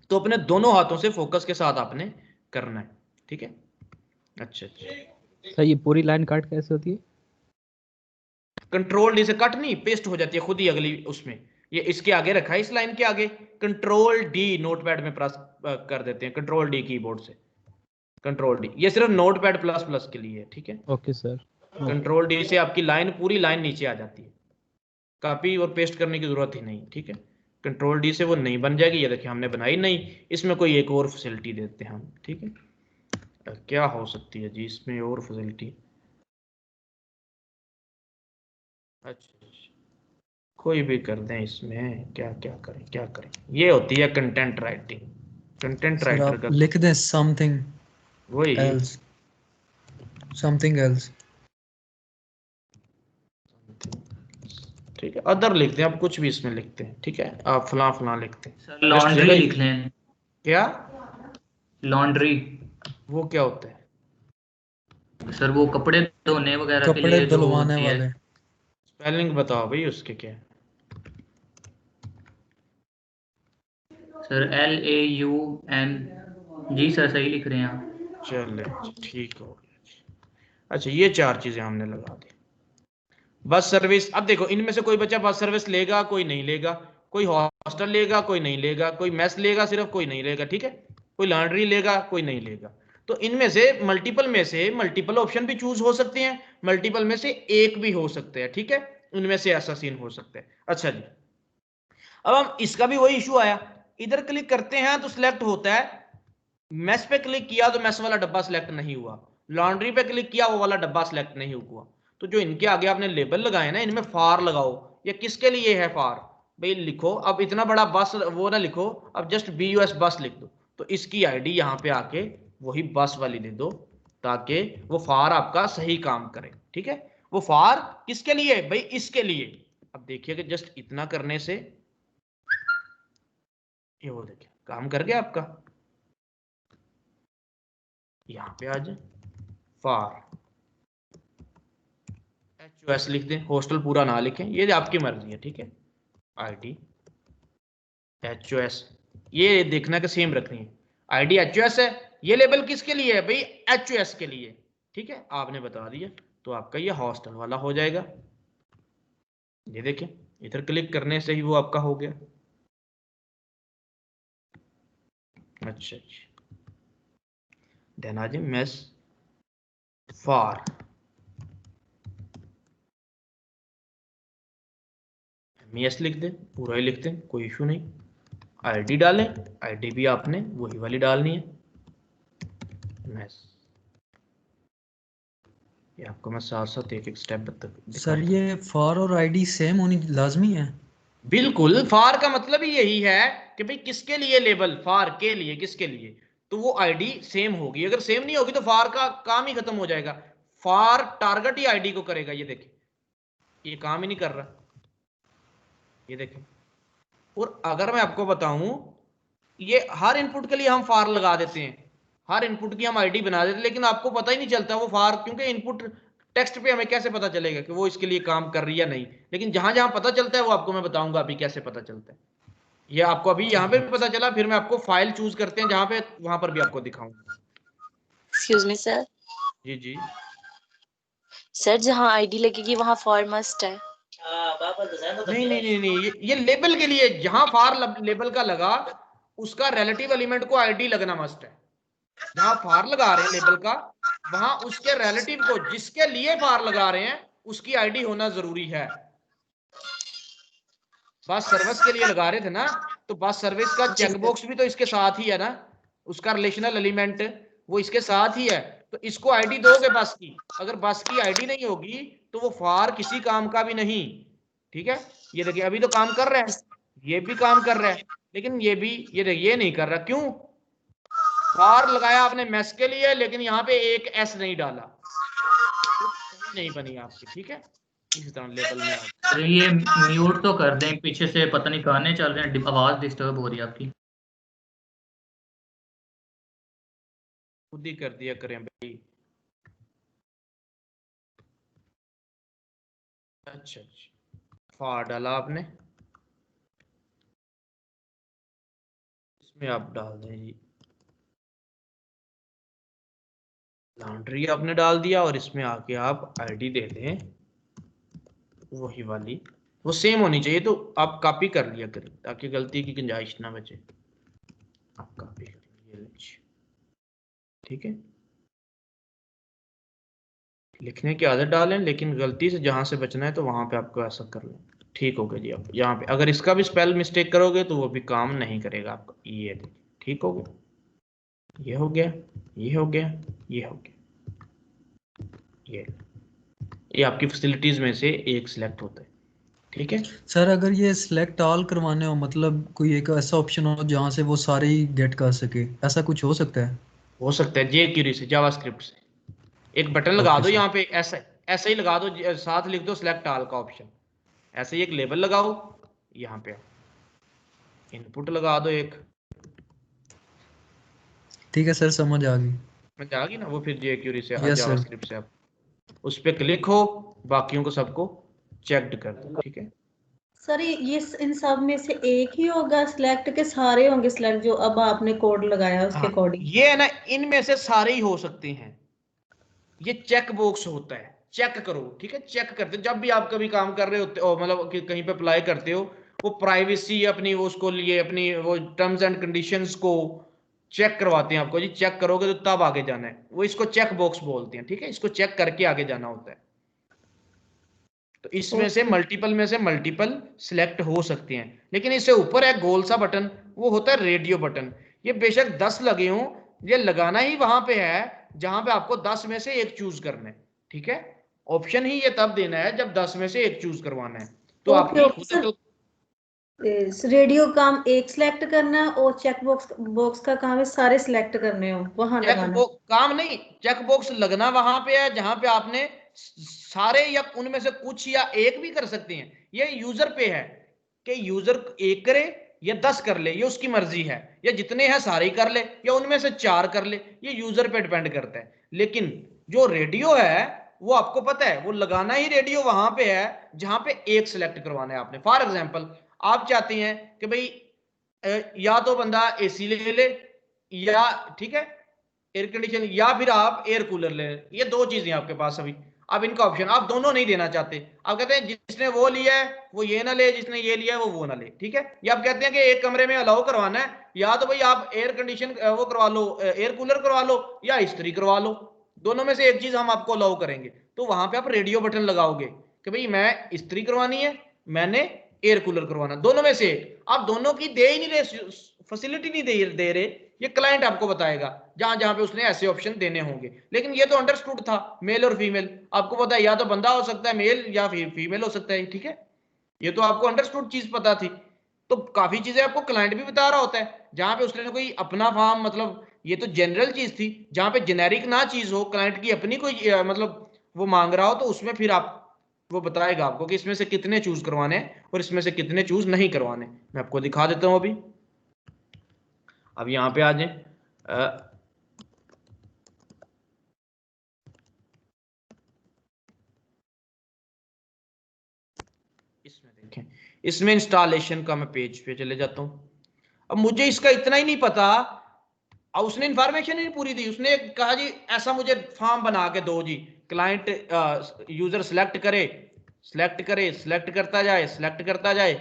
तो अपने दोनों हाथों से फोकस के साथ आपने करना है, ठीक है। अच्छा अच्छा, सर ये पूरी लाइन काट कैसे होती है? कंट्रोल डी से कट नहीं, पेस्ट हो जाती है खुद ही अगली उसमें। ये इसके आगे रखा है, इस लाइन के आगे, कंट्रोल डी नोटपैड में प्रेस कर देते हैं, कंट्रोल डी कीबोर्ड से, कंट्रोल डी। ये सिर्फ नोटपैड प्लस प्लस के लिए है, ठीक है। Okay sir. कंट्रोल डी से आपकी लाइन, पूरी लाइन नीचे आ जाती है, कॉपी और पेस्ट करने की जरूरत ही नहीं, ठीक है। कंट्रोल डी से वो नहीं बन जाएगी, ये देखिए हमने बनाई नहीं, इसमें कोई एक और फैसिलिटी देते हैं हम, ठीक है। क्या हो सकती है जी इसमें और फैसिलिटी? अच्छा कोई भी कर दें इसमें, क्या क्या करें क्या करें। ये होती है content writing, content sir writer आप का लिख दें समथिंग वही एल्स, समथिंग एल्स। ठीक है, अदर लिखते हैं, आप कुछ भी इसमें लिखते हैं, ठीक है। आप फलां फलां लिखते हैं, सर लॉन्ड्री लिख लें। क्या लॉन्ड्री, वो क्या होता है? सर वो कपड़े धोने वगैरह के कपड़े लिए जो धुलवाने होती है। वाले। स्पेलिंग बताओ भाई उसके क्या है। सर LAUN, जी सर सही लिख रहे हैं आप। चले ठीक हो गया। अच्छा ये चार चीजें हमने लगा दी। बस सर्विस, अब देखो इनमें से कोई बच्चा बस सर्विस लेगा, कोई नहीं लेगा, कोई हॉस्टल लेगा, कोई नहीं लेगा, कोई मेस लेगा सिर्फ, कोई नहीं लेगा, ठीक है। कोई लॉन्ड्री लेगा, कोई नहीं लेगा। तो इनमें से मल्टीपल ऑप्शन भी चूज हो सकते हैं, मल्टीपल में से एक भी हो सकते हैं, ठीक है। इनमें से ऐसा सीन हो सकता है। अच्छा जी, अब हम इसका भी वही इशू आया, इधर क्लिक करते हैं तो सिलेक्ट होता है, मेस पे क्लिक किया तो मेस वाला डब्बा सिलेक्ट नहीं हुआ, लॉन्ड्री पे क्लिक किया वो वाला डब्बा सिलेक्ट नहीं हुआ। तो जो इनके आगे आपने लेबल लगाए ना, इनमें फार लगाओ। ये किसके लिए है फार भाई, लिखो। अब इतना बड़ा बस वो ना लिखो, अब जस्ट BUS बस लिख दो, तो इसकी आईडी यहाँ पे आके वही बस वाली दे दो, ताकि वो फार आपका सही काम करे, ठीक है। वो फार किसके लिए भाई, इसके लिए। अब देखिए कि जस्ट इतना करने से ये वो देखिए काम कर गया आपका। यहाँ पे आ जाए, फार HOS लिख दें, हॉस्टल पूरा ना लिखें, ये आपकी मर्जी है, ठीक है। ID HOS, ये देखना कि सेम रखनी है। ID HOS है, ये लेबल किसके लिए है भाई, HOS के लिए, ठीक है। आपने बता दिया तो आपका ये हॉस्टल वाला हो जाएगा। ये देखें इधर क्लिक करने से ही वो आपका हो गया। अच्छा अच्छा, देन आ जाए मेस फार, MES लिख दें, पूरा ही लिख दें, कोई इशू नहीं। आईडी डालें, आईडी भी आपने वही वाली डालनी है मेस। ये आपको मैं साथ साथ एक एक स्टेप तक सर ये फॉर और आईडी सेम होनी लाजमी है? बिल्कुल, फार का मतलब ही यही है कि भाई किसके लिए लेबल, फार के लिए, किसके लिए, तो वो आईडी सेम होगी। अगर सेम नहीं होगी तो फार का काम ही खत्म हो जाएगा। फार टारगेट ही आईडी को करेगा। ये देखिए, ये काम ही नहीं कर रहा, ये देखें। और अगर मैं आपको बताऊं, ये हर इनपुट के लिए हम फार लगा देते हैं, हर इनपुट की हम आईडी बना देते हैं, लेकिन आपको पता ही नहीं चलता वो फार, क्योंकि इनपुट टेक्स्ट पे हमें कैसे पता चलेगा कि वो इसके लिए काम कर रही है या नहीं। लेकिन जहां जहां पता चलता है वो आपको मैं बताऊंगा अभी कैसे पता चलता है। ये आपको अभी यहाँ पे भी पता चला, फिर मैं आपको फाइल चूज करते हैं जहां पे, वहां पर भी आपको दिखाऊंगा। Excuse me sir. जी जी सर जहाँ आईडी लगेगी वहाँ फॉर मस्ट है। नहीं नहीं नहीं नहीं, ये लेबल के लिए जहां फार लेबल का लगा उसका रिलेटिव एलिमेंट को आईडी लगना मस्ट है। जहां फार लगा रहे हैं लेबल का, वहां उसके रिलेटिव को, जिसके लिए फार लगा रहे हैं, उसकी आईडी होना जरूरी है। बस सर्विस के लिए लगा रहे थे ना, तो बस सर्विस का चेकबॉक्स भी तो इसके साथ ही है ना, उसका रिलेशनल एलिमेंट वो इसके साथ ही है। तो इसको आईडी दोगे बस की, अगर बस की आईडी नहीं होगी तो वो फार किसी काम का भी नहीं। ठीक है, ये देखिए अभी तो काम कर रहा है, ये भी काम कर रहा है, लेकिन ये भी, ये देखिए ये नहीं कर रहा। क्यों? फार लगाया आपने मेस के लिए, लेकिन यहाँ पे एक एस नहीं डाला, तो नहीं बनी आपकी। ठीक है, इसी तरह लेबल में अरे ये म्यूट तो कर दें, पीछे से पता नहीं गाने चल रहे हैं, आवाज डिस्टर्ब हो रही है आपकी। खुद ही कर दिया करें भाई। अच्छा अच्छा, फार डाला आपने, इसमें आप डाल दें जी लॉन्ड्री, आपने डाल दिया, और इसमें आके आप आईडी दे दें वही वाली, वो सेम होनी चाहिए। तो आप कॉपी कर लिया करें ताकि गलती की गुंजाइश ना बचे। आप कॉपी कर लीजिए, ठीक है। लिखने की आदत डालें, लेकिन गलती से जहां से बचना है तो वहां पे आपको ऐसा कर लें। ठीक हो गया जी। आप यहाँ पे अगर इसका भी स्पेल मिस्टेक करोगे तो वो भी काम नहीं करेगा आपका। ये देखिए, ठीक हो गया, ये हो गया, ये हो गया, ये हो गया। ये आपकी फैसिलिटीज में से एक सिलेक्ट होता है। ठीक है सर, अगर ये सिलेक्ट ऑल करवाने हो, मतलब कोई एक ऐसा ऑप्शन हो जहाँ से वो सारे ही गेट कर सके, ऐसा कुछ हो सकता है? हो सकता है jQuery से, जावास्क्रिप्ट से एक बटन लगा दो यहाँ पे, ऐसा ही लगा दो, साथ लिख दो सिलेक्ट ऑल का ऑप्शन। ऐसे ही एक लेबल लगाओ, यहाँ पे इनपुट लगा दो एक। ठीक है सर, समझ आ गई। समझ आ गई ना? वो फिर jQuery से, यस सर। जावास्क्रिप्ट से आप उस पर क्लिक हो, बाकियों को सबको चेक्ड कर दो। ठीक है सर ये इन सब में से एक ही होगा सिलेक्ट के सारे होंगे सिलेक्ट जो अब आपने कोड लगाया उसके अकॉर्डिंग? ये है ना, इनमें से सारे ही हो सकते हैं। ये चेक बॉक्स होता है, चेक करो। ठीक है, चेक करते जब भी आप कभी काम कर रहे होते हो, मतलब कहीं पे अप्लाई करते हो, वो प्राइवेसी अपनी वो उसको लिए अपनी वो टर्म्स एंड कंडीशंस को चेक करवाते हैं आपको। जी चेक करोगे तो तब आगे जाना है, वो इसको चेक बॉक्स बोलते हैं। ठीक है, इसको चेक करके आगे जाना होता है। तो इसमें से मल्टीपल सिलेक्ट हो सकते हैं, लेकिन इससे ऊपर है गोल सा बटन, वो होता है रेडियो बटन। ये बेशक 10 लगे हों, ये लगाना ही वहां पे है जहां पे आपको 10 में से एक चूज करना है। ठीक है, ऑप्शन ही ये तब देना है जब 10 में से एक चूज करवाना है। तो आपकी रेडियो काम एक सिलेक्ट करना है और चेक बॉक्स का काम है सारे सिलेक्ट करने हो, वहां लगाना काम नहीं, चेक बॉक्स लगना वहां पे है जहां पे आपने सारे या उनमें से कुछ या एक भी कर सकते हैं। ये यूजर पे है कि यूजर एक करे या 10 कर ले, ये उसकी मर्जी है, या जितने हैं सारे ही कर ले या उनमें से 4 कर ले, ये यूजर पे डिपेंड करता है। लेकिन जो रेडियो है वो आपको पता है, वो लगाना ही रेडियो वहां पे है जहां पे एक सिलेक्ट करवाना है आपने। फॉर एग्जांपल, आप चाहते हैं कि भाई या तो बंदा एसी ले ले, या ठीक है एयर कंडीशन, या फिर आप एयर कूलर ले, ये दो चीजें आपके पास। अभी अब इनका ऑप्शन आप दोनों नहीं देना चाहते, आप कहते हैं जिसने वो लिया है वो ये ना ले, जिसने ये लिया है वो ना ले, ठीक है। या आप कहते हैं कि एक कमरे में अलाउ करवाना है, या तो भाई आप एयर कंडीशन वो करवा लो, एयर कूलर करवा लो, या इस्त्री करवा लो, दोनों में से एक चीज हम आपको अलाउ करेंगे। तो वहां पे आप रेडियो बटन लगाओगे कि भाई मैं इस्त्री करवानी है, मैंने एयर कूलर करवाना, दोनों में से एक। आप दोनों की दे ही नहीं रहे, फैसिलिटी नहीं दे रहे, ये क्लाइंट आपको बताएगा जहां जहां पे उसने ऐसे ऑप्शन देने होंगे। लेकिन ये तो अंडरस्टूड था, मेल और फीमेल, आपको पता है या तो बंदा हो सकता है मेल या फिर फीमेल हो सकता है, ठीक है, ये तो आपको अंडरस्टूड चीज पता थी। तो काफी चीजें आपको क्लाइंट भी बता रहा होता है, जहां पे उसने कोई अपना फॉर्म, मतलब ये तो जनरल चीज थी, जहां पे जेनेरिक ना चीज हो, क्लाइंट की अपनी कोई मतलब वो मांग रहा हो, तो उसमें फिर आप वो बताएगा आपको कि इसमें से कितने चूज करवाने हैं और इसमें से कितने चूज नहीं करवाने। मैं आपको दिखा देता हूं अभी। अब यहां पे आ जाए, इसमें देखें, इसमें इंस्टॉलेशन का मैं पेज पे चले जाता हूं। अब मुझे इसका इतना ही नहीं पता, अब उसने इंफॉर्मेशन ही नहीं पूरी दी, उसने कहा जी ऐसा मुझे फॉर्म बना के दो जी, क्लाइंट यूजर सिलेक्ट करे, सिलेक्ट करे, सिलेक्ट करता जाए, सिलेक्ट करता जाए,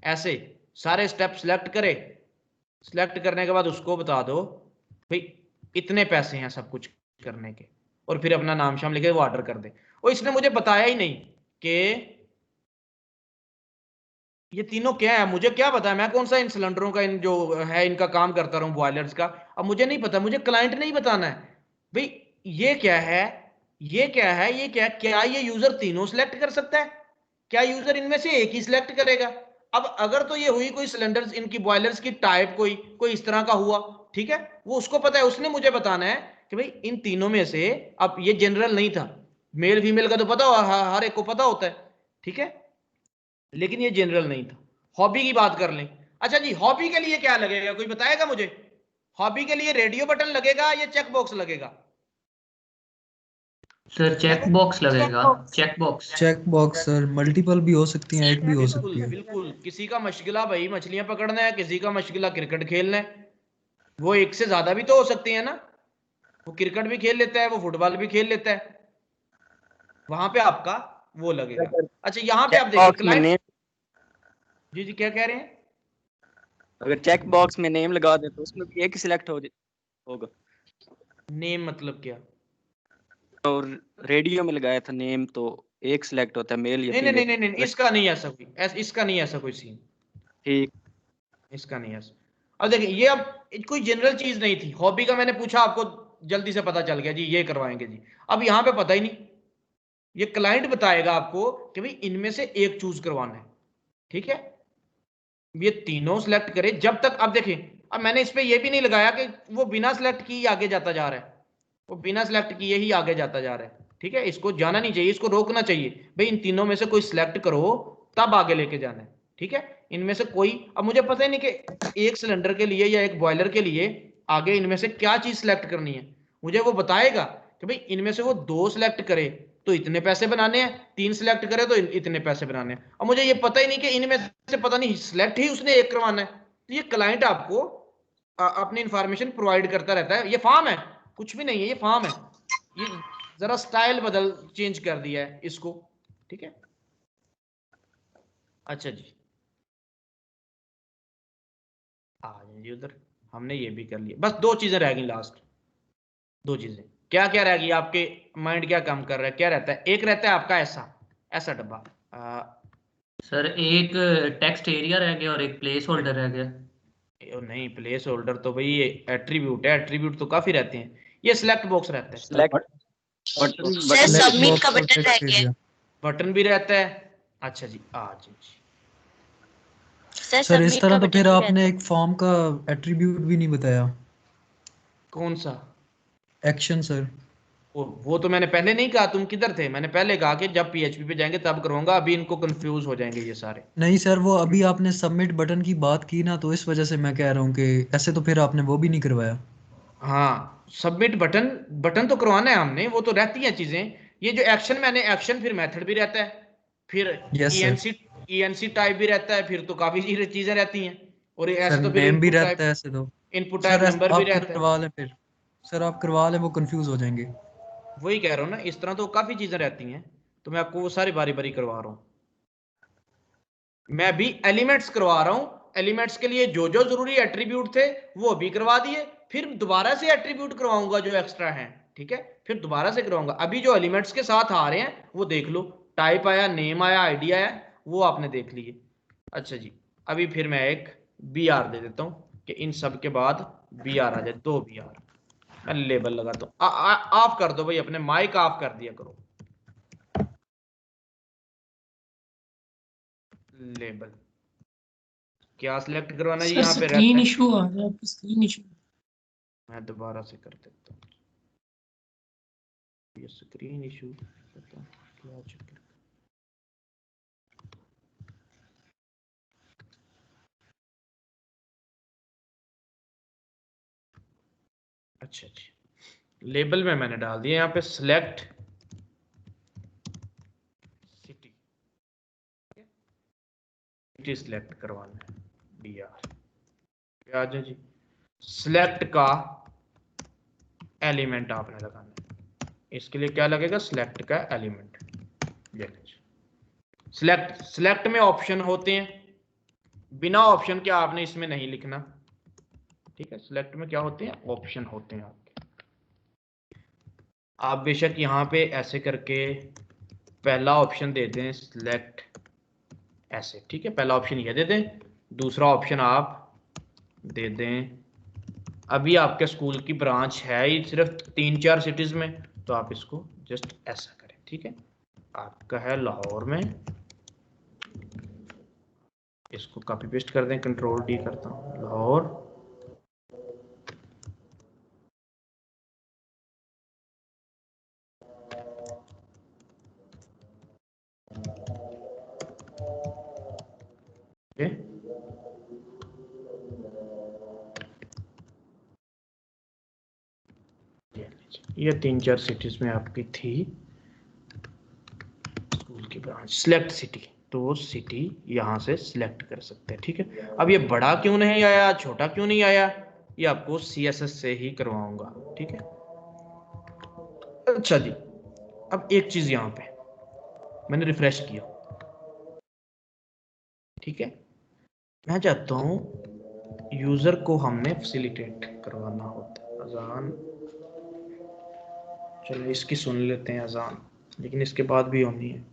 ऐसे सारे स्टेप सिलेक्ट करे, सिलेक्ट करने के बाद उसको बता दो भाई इतने पैसे हैं सब कुछ करने के, और फिर अपना नाम शाम लिखे वो ऑर्डर कर दे। और इसने मुझे बताया ही नहीं कि ये तीनों क्या है, मुझे क्या पता है, मैं कौन सा इन सिलेंडरों का इन जो है इनका काम करता रहूं, बॉयलर्स का। अब मुझे नहीं पता, मुझे क्लाइंट ने ही बताना है भाई ये क्या है, ये क्या है, ये क्या ये यूजर तीनों सिलेक्ट कर सकता है, क्या यूजर इनमें से एक ही सिलेक्ट करेगा। अब अगर तो ये हुई कोई सिलेंडर्स इनकी बॉयलर्स की टाइप कोई इस तरह का हुआ, ठीक है, वो उसको पता है, उसने मुझे बताना है कि भाई इन तीनों में से, अब ये जनरल नहीं था, मेल फीमेल का तो पता हर एक को पता होता है, ठीक है, लेकिन ये जनरल नहीं था। हॉबी की बात कर लें, अच्छा जी हॉबी के लिए क्या लगेगा, कोई बताएगा मुझे? हॉबी के लिए रेडियो बटन लगेगा या चेक बॉक्स लगेगा? सर चेक बॉक्स लगेगा, check box. Check box sir, multiple भी हो सकती हैं, एक भी हो सकती बिल्कुल है। बिल्कुल, किसी का मशगला भाई मछलियां पकड़ना है, किसी का मशगला क्रिकेट खेलना है, वो एक से ज्यादा भी तो हो सकती है ना, वो क्रिकेट भी खेल लेता है, वो फुटबॉल भी खेल लेता है, वहां पे आपका वो लगेगा। अच्छा यहाँ पे आप देखिए क्लाइंट, जी जी क्या कह रहे हैं? अगर चेक बॉक्स में नेम लगा दे तो उसमें भी एक ही सिलेक्ट होगा। नेम मतलब क्या? और रेडियो में लगाया था नेम, तो एक सिलेक्ट होता है मेल या नहीं फीमेल। नहीं नहीं नहीं, इसका नहीं ऐसा कोई, इसका नहीं ऐसा कोई सीन, ठीक, इसका नहीं ऐसा। अब देखिए ये अब कोई जनरल चीज नहीं थी, हॉबी का मैंने पूछा आपको जल्दी से पता चल गया जी ये करवाएंगे जी। अब यहाँ पे पता ही नहीं, ये क्लाइंट बताएगा आपको कि भाई इनमें से एक चूज करवाना है, ठीक है, ये तीनों सिलेक्ट करे जब तक। अब देखें, अब मैंने इस पे ये भी नहीं लगाया कि वो बिना सिलेक्ट किए आगे जाता जा रहा है, वो बिना सिलेक्ट किए ही आगे जाता जा रहा है, ठीक है, इसको जाना नहीं चाहिए, इसको रोकना चाहिए भाई इन तीनों में से कोई सिलेक्ट करो तब आगे लेके जाना है, ठीक है, इनमें से कोई। अब मुझे पता ही नहीं कि एक सिलेंडर के लिए या एक बॉयलर के लिए आगे इनमें से क्या चीज सिलेक्ट करनी है, मुझे वो बताएगा कि भाई इनमें से वो दो सिलेक्ट करे तो इतने पैसे बनाने हैं, तीन सिलेक्ट करे तो इतने पैसे बनाने हैं। अब मुझे ये पता ही नहीं कि इनमें से पता नहीं सिलेक्ट ही उसने एक करवाना है। तो ये क्लाइंट आपको अपनी इंफॉर्मेशन प्रोवाइड करता रहता है, ये फॉर्म है, कुछ भी नहीं है, ये फॉर्म है, ये जरा स्टाइल बदल चेंज कर दिया है इसको, ठीक है। अच्छा जी आ जाइए जी उधर, हमने ये भी कर लिया, बस दो चीजें रह गई लास्ट, दो चीजें क्या क्या रह गई, आपके माइंड क्या काम कर रहा है, क्या रहता है? एक रहता है आपका ऐसा ऐसा डब्बा, सर एक टेक्स्ट एरिया रह गया और एक प्लेस होल्डर रह गया। नहीं प्लेस होल्डर तो भाई ये एट्रीब्यूट है, एट्रीब्यूट तो काफी रहते हैं, ये सिलेक्ट बॉक्स रहता है, सिलेक्ट सर सबमिट का बटन रह गया। बटन भी रहता है। अच्छा जी आ जी सर इस तरह तो फिर आपने एक फॉर्म का एट्रीब्यूट भी नहीं बताया। कौन सा? Action sir. वो तो मैंने पहले नहीं कहा, तुम किधर थे? मैंने पहले कहा कि जब पीएचपी पे जाएंगे तब करूंगा, अभी इनको कंफ्यूज हो जाएंगे ये सारे। नहीं सर, वो अभी आपने सबमिट बटन की बात की ना, तो इस वजह से मैं कह रहा हूँ कि ऐसे तो फिर आपने वो भी नहीं करवाया। हाँ सबमिट बटन तो करवाना है हमने, वो तो रहती हैं चीजें। ये जो एक्शन, मैंने एक्शन फिर मेथड भी रहता है, फिर ईएनसी टाइप भी रहता है, फिर तो काफी चीजें रहती हैं। और ऐसे तो फिर नेम भी इनपुट रहता टाइप, है ऐसे तो। इनपुट टाइप नंबर भी रहता है। सर आप करवा लें, वो कंफ्यूज हो जाएंगे। वही कह रहा हूँ ना, इस तरह तो काफी चीजें रहती हैं, तो मैं आपको वो सारी बारी बारी करवा रहा हूँ। मैं भी एलिमेंट्स करवा रहा हूँ, एलिमेंट्स के लिए जो जो जरूरी एट्रीब्यूट थे वो भी करवा दिए, फिर दोबारा से एट्रीब्यूट करवाऊंगा जो एक्स्ट्रा हैं, ठीक है, फिर दोबारा से करवाऊंगा। अभी जो एलिमेंट्स के साथ आ रहे हैं वो देख लो, टाइप आया, नेम आया, आईडी आया, वो आपने देख लिए। अच्छा जी, अभी फिर मैं एक बी आर दे देता हूँ कि इन सब के बाद बी आर आ जाए, 2 बी आर। मैं लेबल लगाता हूँ, ऑफ कर दो भाई, अपने माइक ऑफ कर दिया करो। लेबल क्या सिलेक्ट करवाना है जी? यहाँ पे स्क्रीन इशू आ रहा है, आपकी स्क्रीन इशू। मैं दोबारा से कर देता हूँ, ये स्क्रीन इशू पता क्या चक्कर। अच्छा जी, लेबल में मैंने डाल दिया यहाँ पे सिलेक्ट सिटी, सिटी सिलेक्ट करवाना है, डी आर क्या आ जाए जी। सिलेक्ट का एलिमेंट आपने लगाना है, इसके लिए क्या लगेगा, सिलेक्ट का एलिमेंट। सिलेक्ट, सिलेक्ट में ऑप्शन होते हैं, बिना ऑप्शन के आपने इसमें नहीं लिखना, ठीक है। सिलेक्ट में क्या होते हैं, ऑप्शन होते हैं आपके। आप बेशक यहाँ पे ऐसे करके पहला ऑप्शन दे दें सिलेक्ट ऐसे, ठीक है, पहला ऑप्शन ये दे दें, दूसरा ऑप्शन आप दे दें, अभी आपके स्कूल की ब्रांच है ही सिर्फ 3-4 सिटीज में, तो आप इसको जस्ट ऐसा करें, ठीक है। आपका है लाहौर में, इसको कॉपी पेस्ट कर दें, कंट्रोल डी करता हूँ, लाहौर ये 3-4 सिटीज में आपकी थी स्कूल की ब्रांच। सिलेक्ट सिटी, तो वो सिटी यहाँ से सिलेक्ट कर सकते हैं, ठीक है। अब ये बड़ा क्यों नहीं आया, छोटा क्यों नहीं आया, ये आपको CSS से ही करवाऊंगा, ठीक है। अच्छा जी, अब एक चीज यहाँ पे मैंने रिफ्रेश किया, ठीक है, मैं चाहता हूँ यूजर को हमने फैसिलिटेट करवाना होता है। अजान, चलो इसकी सुन लेते हैं अजान, लेकिन इसके बाद भी होनी है।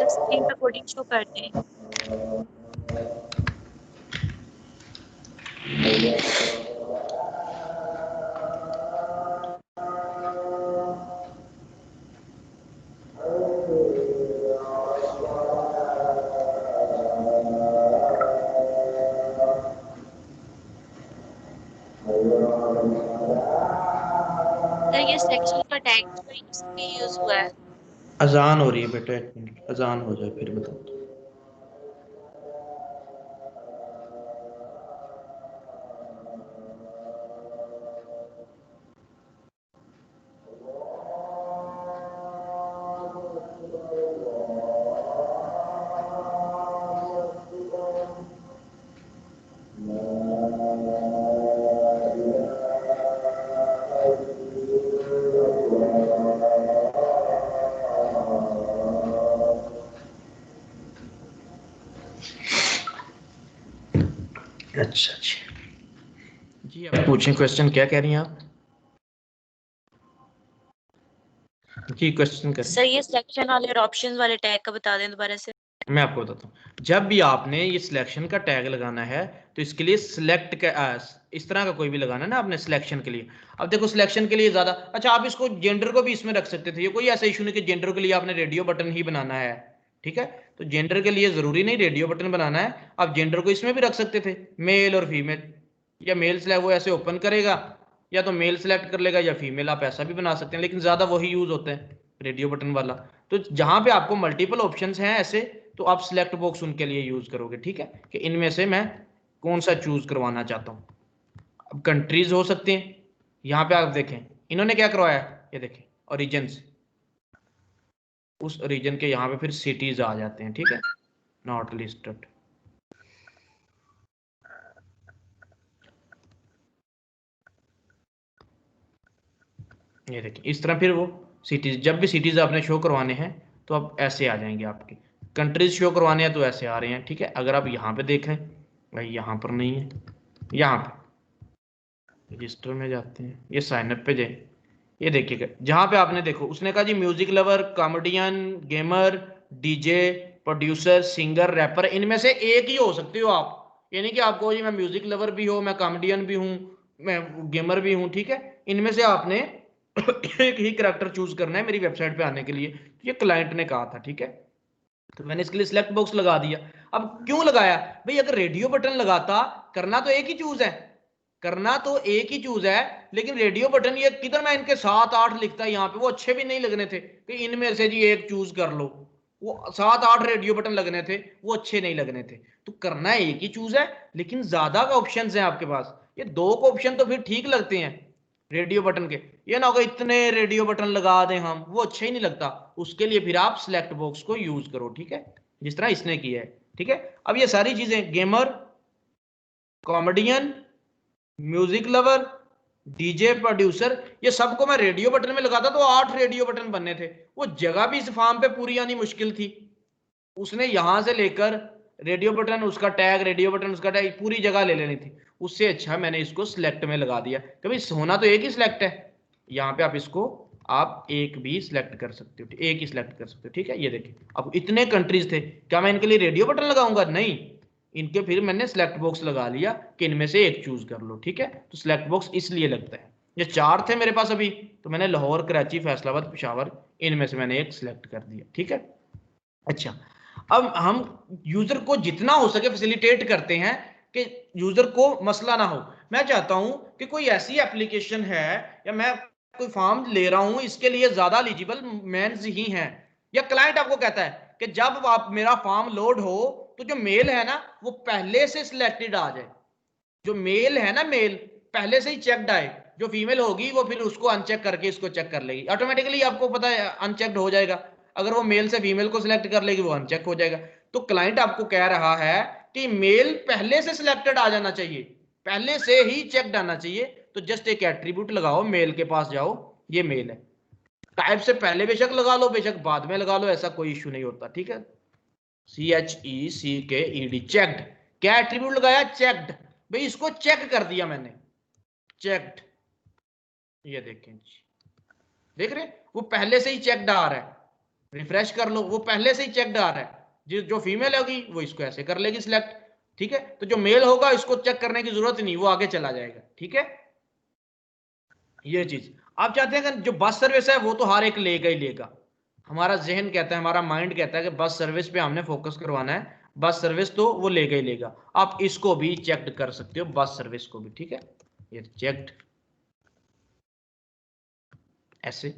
स्क्रीन पे कोडिंग शो करते हैं। सर ये सेक्शन का टैग इसमें यूज हुआ है। अजान हो रही है बेटा, 1 मिनट, अजान हो जाए फिर बताओ। अच्छा जी, अब पूछें क्वेश्चन, क्या कह रही हैं आप जी, क्वेश्चन करें। सर ये सिलेक्शन वाले और ऑप्शंस वाले टैग का बता दें दोबारा से। मैं आपको बताता हूँ, जब भी आपने ये सिलेक्शन का टैग लगाना है तो इसके लिए सिलेक्ट का इस तरह का कोई भी लगाना है ना आपने सिलेक्शन के लिए। अब देखो सिलेक्शन के लिए ज्यादा अच्छा, आप इसको जेंडर को भी इसमें रख सकते थे, ये कोई ऐसा इशू नहीं कि जेंडर के लिए आपने रेडियो बटन ही बनाना है, ठीक है। तो जेंडर के लिए जरूरी नहीं रेडियो बटन बनाना है, आप जेंडर को इसमें भी रख सकते थे, मेल और फीमेल, या मेल सेलेक्ट वो ऐसे ओपन करेगा या तो मेल सेलेक्ट कर लेगा या फीमेल, आप ऐसा भी बना सकते हैं, लेकिन ज्यादा वही यूज होता है रेडियो बटन वाला। तो जहां पे आपको मल्टीपल ऑप्शंस हैं ऐसे, तो आप सिलेक्ट बॉक्स उनके लिए यूज करोगे, ठीक है, कि इनमें से मैं कौन सा चूज करवाना चाहता हूँ। अब कंट्रीज हो सकते हैं, यहाँ पे आप देखें इन्होंने क्या करवाया, ये देखें ओरिजिन्स, उस रीजन के यहाँ पे फिर सिटीज आ जाते हैं, ठीक है, नॉट लिस्टेड। ये देखिए इस तरह फिर वो सिटीज, जब भी सिटीज आपने शो करवाने हैं तो अब ऐसे आ जाएंगे आपके, कंट्रीज शो करवाने हैं तो ऐसे आ रहे हैं, ठीक है। अगर आप यहाँ पे देखें, भाई यहाँ पर नहीं है, यहाँ पे रजिस्टर में जाते हैं, ये साइन अप पे जाए, ये देखिएगा जहां पे आपने देखो उसने कहा जी music lover, comedian, gamer, DJ, producer, singer, rapper, इनमें से एक ही हो सकते हो आप, यानी कि आपको जी मैं म्यूजिक लवर भी हूँ, मैं कॉमेडियन भी हूँ, मैं गेमर भी हूँ, ठीक है। इनमें से आपने एक ही करैक्टर चूज करना है मेरी वेबसाइट पे आने के लिए, ये क्लाइंट ने कहा था, ठीक है। तो मैंने इसके लिए सिलेक्ट बॉक्स लगा दिया। अब क्यों लगाया भाई, अगर रेडियो बटन लगाता, करना तो एक ही चूज है, करना तो एक ही चूज है, लेकिन रेडियो बटन ये किधर मैं इनके 7-8 लिखता है यहाँ पे, वो अच्छे भी नहीं लगने थे कि इनमें से जी एक चूज कर लो, वो 7-8 रेडियो बटन लगने थे, वो अच्छे नहीं लगने थे। तो करना एक ही चूज है, लेकिन ज्यादा का ऑप्शन है आपके पास, ये 2 का ऑप्शन तो फिर ठीक लगते हैं रेडियो बटन के, ये ना होगा इतने रेडियो बटन लगा दें हम, वो अच्छा ही नहीं लगता। उसके लिए फिर आप सिलेक्ट बॉक्स को यूज करो, ठीक है, जिस तरह इसने किया है, ठीक है। अब ये सारी चीजें gamer, comedian, music lover, DJ, producer, ये सबको मैं रेडियो बटन में लगाता तो 8 रेडियो बटन बनने थे, वो जगह भी इस फॉर्म पे पूरी आनी मुश्किल थी। उसने यहां से लेकर रेडियो बटन, उसका टैग, रेडियो बटन, उसका टैग, पूरी जगह ले लेनी थी। उससे अच्छा मैंने इसको सिलेक्ट में लगा दिया, कभी होना तो एक ही सिलेक्ट है, यहाँ पे आप इसको आप एक भी सिलेक्ट कर सकते हो, एक ही सिलेक्ट कर सकते हो, ठीक है। ये देखिए अब इतने कंट्रीज थे, क्या मैं इनके लिए रेडियो बटन लगाऊंगा, नहीं, इनके फिर मैंने सिलेक्ट बॉक्स लगा लिया कि इनमें से एक चूज कर लो, ठीक है। तो सिलेक्ट बॉक्स इसलिए लगता है, ये 4 थे मेरे पास अभी, तो मैंने लाहौर, कराची, फैसलाबाद, पेशावर, इनमें से मैंने एक सिलेक्ट कर दिया, ठीक है। अच्छा, अब हम यूजर को जितना हो सके फैसिलिटेट करते हैं कि यूजर को मसला ना हो। मैं चाहता हूं कि कोई ऐसी एप्लीकेशन है या मैं कोई फॉर्म ले रहा हूं, इसके लिए ज्यादा एलिजिबल मेंस ही हैं, या क्लाइंट आपको कहता है कि जब आप मेरा फॉर्म लोड हो तो जो मेल है ना वो पहले से सिलेक्टेड आ जाए, जो मेल है ना मेल पहले से ही चेक्ड आए, जो फीमेल होगी वो फिर उसको अनचेक करके इसको चेक कर लेगी, ऑटोमेटिकली आपको पता है अनचेक्ड हो जाएगा, अगर वो मेल से फीमेल को सिलेक्ट कर लेगी वो अनचेक हो जाएगा। तो क्लाइंट आपको कह रहा है कि मेल पहले से सिलेक्टेड आ जाना चाहिए, पहले से ही चेक्ड आना चाहिए। तो जस्ट एक एट्रीब्यूट लगाओ, मेल के पास जाओ, ये मेल है, टाइप से पहले बेशक लगा लो, बेशक बाद में लगा लो, ऐसा कोई इशू नहीं होता, ठीक है। CHECKED, चेक्ड, क्या एट्रीब्यूट लगाया, चेक्ड, भाई इसको चेक कर दिया मैंने, चेक्ड, ये देखें, देख रहे वो पहले से ही चेक्ड आ रहा है, रिफ्रेश कर लो, वो पहले से ही चेक्ड आ रहा है, जो फीमेल होगी वो इसको ऐसे कर लेगी सिलेक्ट, ठीक है। तो जो मेल होगा इसको चेक करने की जरूरत नहीं, वो आगे चला जाएगा, ठीक है। ये चीज आप चाहते हैं कि जो बस सर्विस है वो तो हर एक लेगा ही लेगा, हमारा जहन कहता है, हमारा माइंड कहता है कि बस सर्विस पे हमने फोकस करवाना है, बस सर्विस तो वो लेगा ही लेगा। आप इसको भी चेक कर सकते हो, बस सर्विस को भी, ठीक है, ये चेक्ड ऐसे।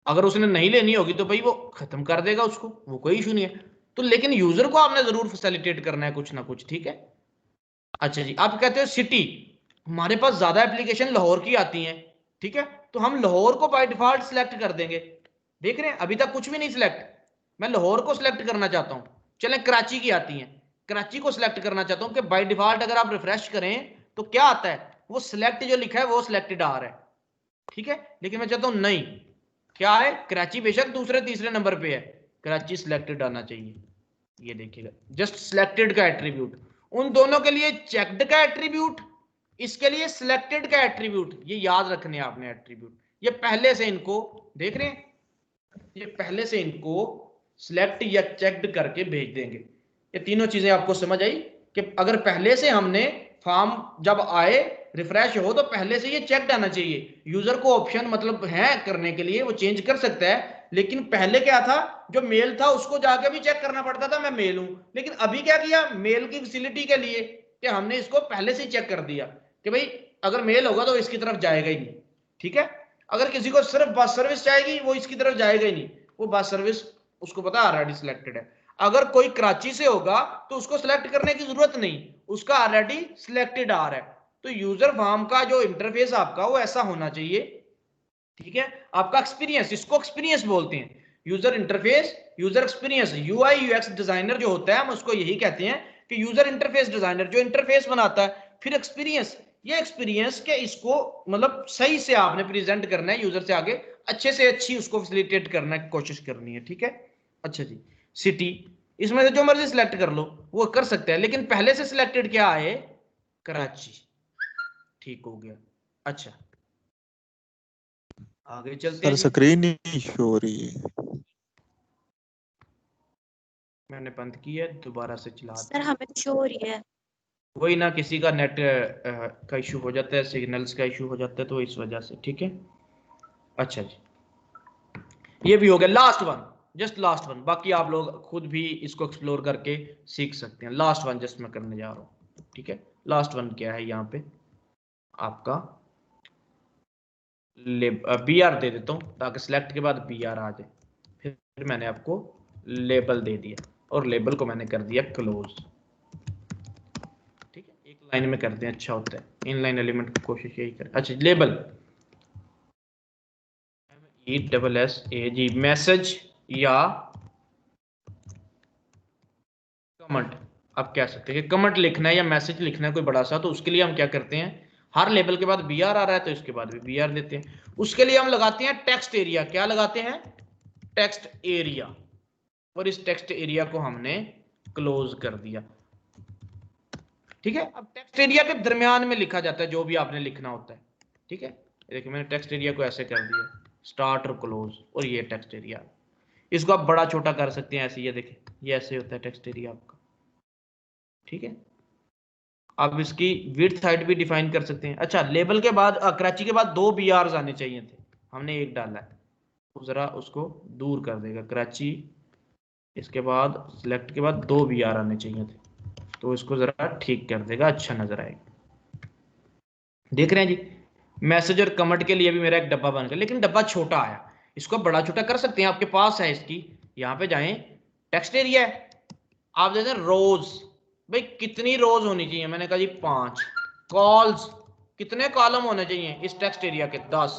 अगर उसने नहीं लेनी होगी तो भाई वो खत्म कर देगा उसको, वो कोई इशू नहीं है। तो लेकिन यूजर को आपने जरूर फैसिलिटेट करना है कुछ ना कुछ, ठीक है। अच्छा जी, आप कहते हो सिटी, हमारे पास ज्यादा एप्लीकेशन लाहौर की आती हैं, ठीक है, तो हम लाहौर को बाय डिफॉल्ट सिलेक्ट कर देंगे। देख रहे हैं अभी तक कुछ भी नहीं सिलेक्ट, मैं लाहौर को सिलेक्ट करना चाहता हूं, चलें कराची की आती हैं, कराची को सिलेक्ट करना चाहता हूं कि बाय डिफॉल्ट अगर आप रिफ्रेश करें तो क्या आता है, वो सिलेक्ट जो लिखा है वो सिलेक्टेड आ रहा है, ठीक है। लेकिन मैं चाहता हूं नहीं, क्या है, कराची बेशक दूसरे तीसरे नंबर पे है, कराची सिलेक्टेड आना चाहिए। ये देखिएगा जस्ट सिलेक्टेड का एट्रीब्यूट, उन दोनों के लिए चेक्ड का एट्रीब्यूट, इसके लिए सिलेक्टेड का एट्रीब्यूट, ये याद रखने आपने एट्रीब्यूट, ये पहले से इनको देख रहे हैं, ये पहले से इनको सिलेक्ट या चेक्ड करके भेज देंगे। ये तीनों चीजें आपको समझ आई कि अगर पहले से हमने फॉर्म जब आए रिफ्रेश हो तो पहले से ये चेक्ड आना चाहिए, यूजर को ऑप्शन मतलब है करने के लिए वो चेंज कर सकता है, लेकिन पहले क्या था, जो मेल था उसको जाके भी चेक करना पड़ता था मैं मेल हूं, लेकिन अभी क्या किया मेल की फैसिलिटी के लिए कि हमने इसको पहले से चेक कर दिया कि भाई अगर मेल होगा तो इसकी तरफ जाएगा ही नहीं, ठीक है। अगर किसी को सिर्फ बस सर्विस चाहिए वो इसकी तरफ जाएगा ही नहीं, वो बस सर्विस उसको पता ऑलरेडी सिलेक्टेड है। अगर कोई कराची से होगा तो उसको सिलेक्ट करने की जरूरत नहीं, उसका ऑलरेडी सिलेक्टेड आ रहा है। तो यूजर फॉर्म का जो इंटरफेस आपका वो ऐसा होना चाहिए, ठीक है। आपका एक्सपीरियंस, इसको एक्सपीरियंस बोलते हैं, user interface, user experience. UI UX designer जो होता है हम उसको यही कहते हैं कि यूजर इंटरफेस डिजाइनर जो इंटरफेस बनाता है। फिर एक्सपीरियंस, ये एक्सपीरियंस के इसको मतलब सही से आपने प्रेजेंट करना है यूजर से आगे, अच्छे से अच्छी उसको फैसिलिटेट करने की कोशिश करनी है, ठीक है। अच्छा जी, सिटी, इसमें से जो मर्जी सिलेक्ट कर लो वो कर सकते हैं, लेकिन पहले से सिलेक्टेड क्या है, कराची, ठीक हो गया। अच्छा आगे चलते हैं। सर स्क्रीन नहीं शो हो रही है। मैंने बंद की है, दोबारा से चला सर हमें तो शो हो रही है। वही ना, किसी का नेट का इशू हो जाता है, सिग्नल्स का इशू हो जाता है, तो इस वजह से, ठीक है। अच्छा जी, ये भी हो गया last one, just last one. बाकी आप लोग खुद भी इसको एक्सप्लोर करके सीख सकते हैं। लास्ट वन जस्ट मैं करने जा रहा हूँ, ठीक है। लास्ट वन क्या है, यहाँ पे आपका बी आर दे देता हूँ ताकि सिलेक्ट के बाद बी आर आ जाए। फिर मैंने आपको लेबल दे दिया और लेबल को मैंने कर दिया क्लोज, ठीक है। एक लाइन में करते हैं, अच्छा होता है, इनलाइन एलिमेंट की कोशिश यही करें। अच्छा लेबल, MESSAG, मैसेज या कमेंट, आप कह सकते हैं कि कमेंट लिखना है या मैसेज लिखना है कोई बड़ा सा, तो उसके लिए हम क्या करते हैं, हर लेबल के बाद बी आर आ रहा है तो इसके बाद भी बी आर देते हैं। उसके लिए हम लगाते हैं टेक्स्ट एरिया, क्या लगाते हैं, टेक्स्ट एरिया, और इस टेक्स्ट एरिया को हमने क्लोज कर दिया, ठीक है। अब टेक्स्ट एरिया के दरमियान में लिखा जाता है जो भी आपने लिखना होता है, ठीक है। देखिए मैंने टेक्स्ट एरिया को ऐसे कर दिया, स्टार्ट और क्लोज, और ये टेक्स्ट एरिया, इसको आप बड़ा छोटा कर सकते हैं ऐसे, ये देखिए ये ऐसे होता है टेक्स्ट एरिया आपका, ठीक है। अब इसकी विड्थ हाइट भी डिफाइन कर सकते हैं। अच्छा लेबल के बाद कराची के बाद 2 BRs आने चाहिए थे, हमने एक डाला है, तो जरा उसको दूर कर देगा कराची, इसके बाद सिलेक्ट के बाद 2 BR आने चाहिए थे, तो इसको जरा ठीक कर देगा, अच्छा नजर आएगा। देख रहे हैं जी, मैसेज और कमेंट के लिए भी मेरा एक डब्बा बन गया, लेकिन डब्बा छोटा आया, इसको बड़ा छोटा कर सकते हैं, आपके पास है इसकी, यहाँ पे जाएं, टेक्स्ट एरिया है, आप देते हैं रोज, भाई कितनी रोज होनी चाहिए, मैंने कहा जी 5। कॉल्स, कितने कॉलम होने चाहिए इस टेक्स्ट एरिया के, 10।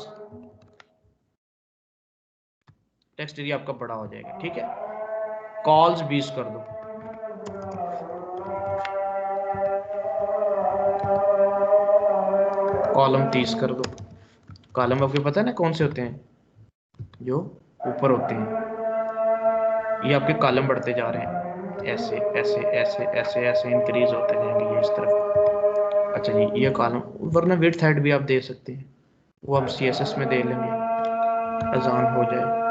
टेक्स्ट एरिया आपका बड़ा हो जाएगा, ठीक है। कॉल्स 20 कर दो, कॉलम 30 कर दो। कॉलम आपको पता है ना कौन से होते हैं, जो ऊपर होते हैं, ये आपके कॉलम बढ़ते जा रहे हैं, ऐसे ऐसे ऐसे ऐसे ऐसे इंक्रीज होते जाएंगे ये इस तरफ। अच्छा जी, ये कॉलम, वरना विड्थ हाइट भी आप दे सकते हैं, वो हम CSS में दे लेंगे, आसान हो जाए।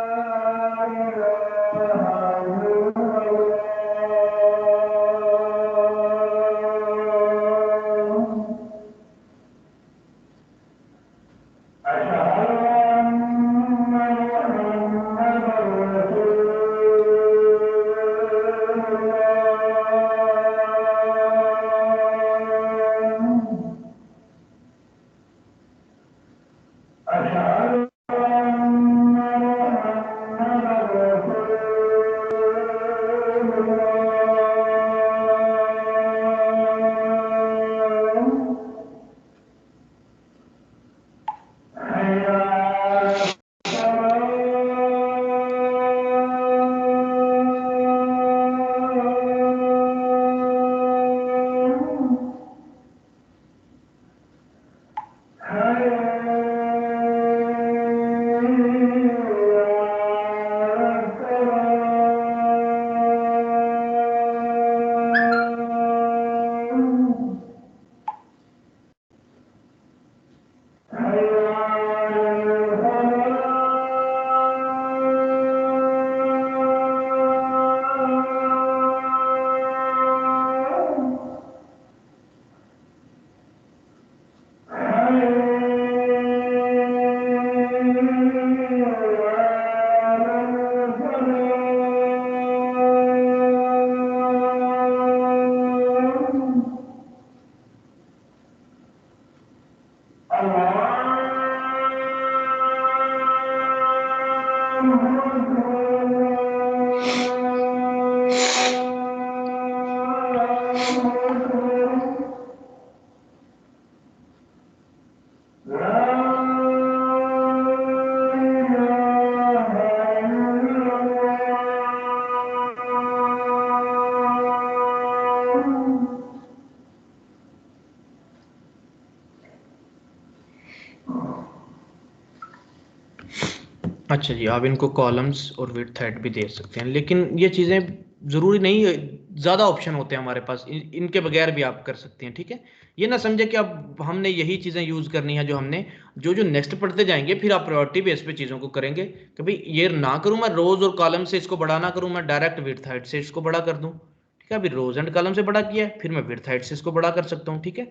अच्छा जी, आप इनको कॉलम्स और विड्थ हाइट भी दे सकते हैं, लेकिन ये चीज़ें ज़रूरी नहीं है, ज़्यादा ऑप्शन होते हैं हमारे पास, इनके बगैर भी आप कर सकते हैं। ठीक है, ये ना समझे कि अब हमने यही चीज़ें यूज़ करनी है जो हमने जो नेक्स्ट पढ़ते जाएंगे, फिर आप प्रायोरिटी बेस पे चीज़ों को करेंगे कि भाई ये ना करूँ मैं रोज और कॉलम से इसको बड़ा ना करूँ, मैं डायरेक्ट विड्थ हाइट से इसको बड़ा कर दूँ। ठीक है, अभी रोज एंड कॉलम से बड़ा किया है, फिर मैं विड्थ हाइट से इसको बड़ा कर सकता हूँ। ठीक है,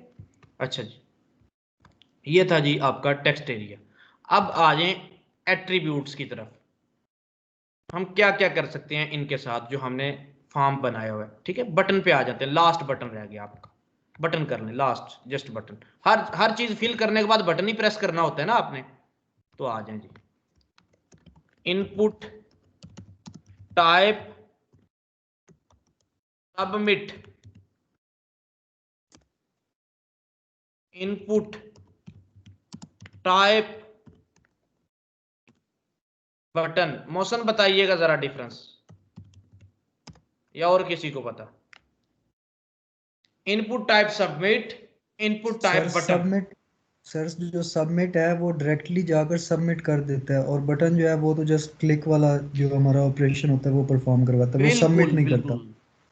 अच्छा जी, ये था जी आपका टेक्स्ट एरिया। अब आ जाए एट्रीब्यूट्स की तरफ। हम क्या क्या कर सकते हैं इनके साथ जो हमने फॉर्म बनाया हुआ है। ठीक है, बटन पे आ जाते हैं, लास्ट बटन रह गया आपका, बटन कर लें लास्ट, जस्ट बटन। हर चीज फिल करने के बाद बटन ही प्रेस करना होता है ना आपने। तो आ जाए जी, input type submit, input type button. मोशन बताइएगा जरा डिफरेंस, या और किसी को पता? Input type submit, input type button. Submit sir, जो सबमिट है वो डायरेक्टली जाकर सबमिट कर देता है, और बटन जो है वो तो जस्ट क्लिक वाला जो हमारा ऑपरेशन होता है वो परफॉर्म करवाता है, वो सबमिट नहीं करता।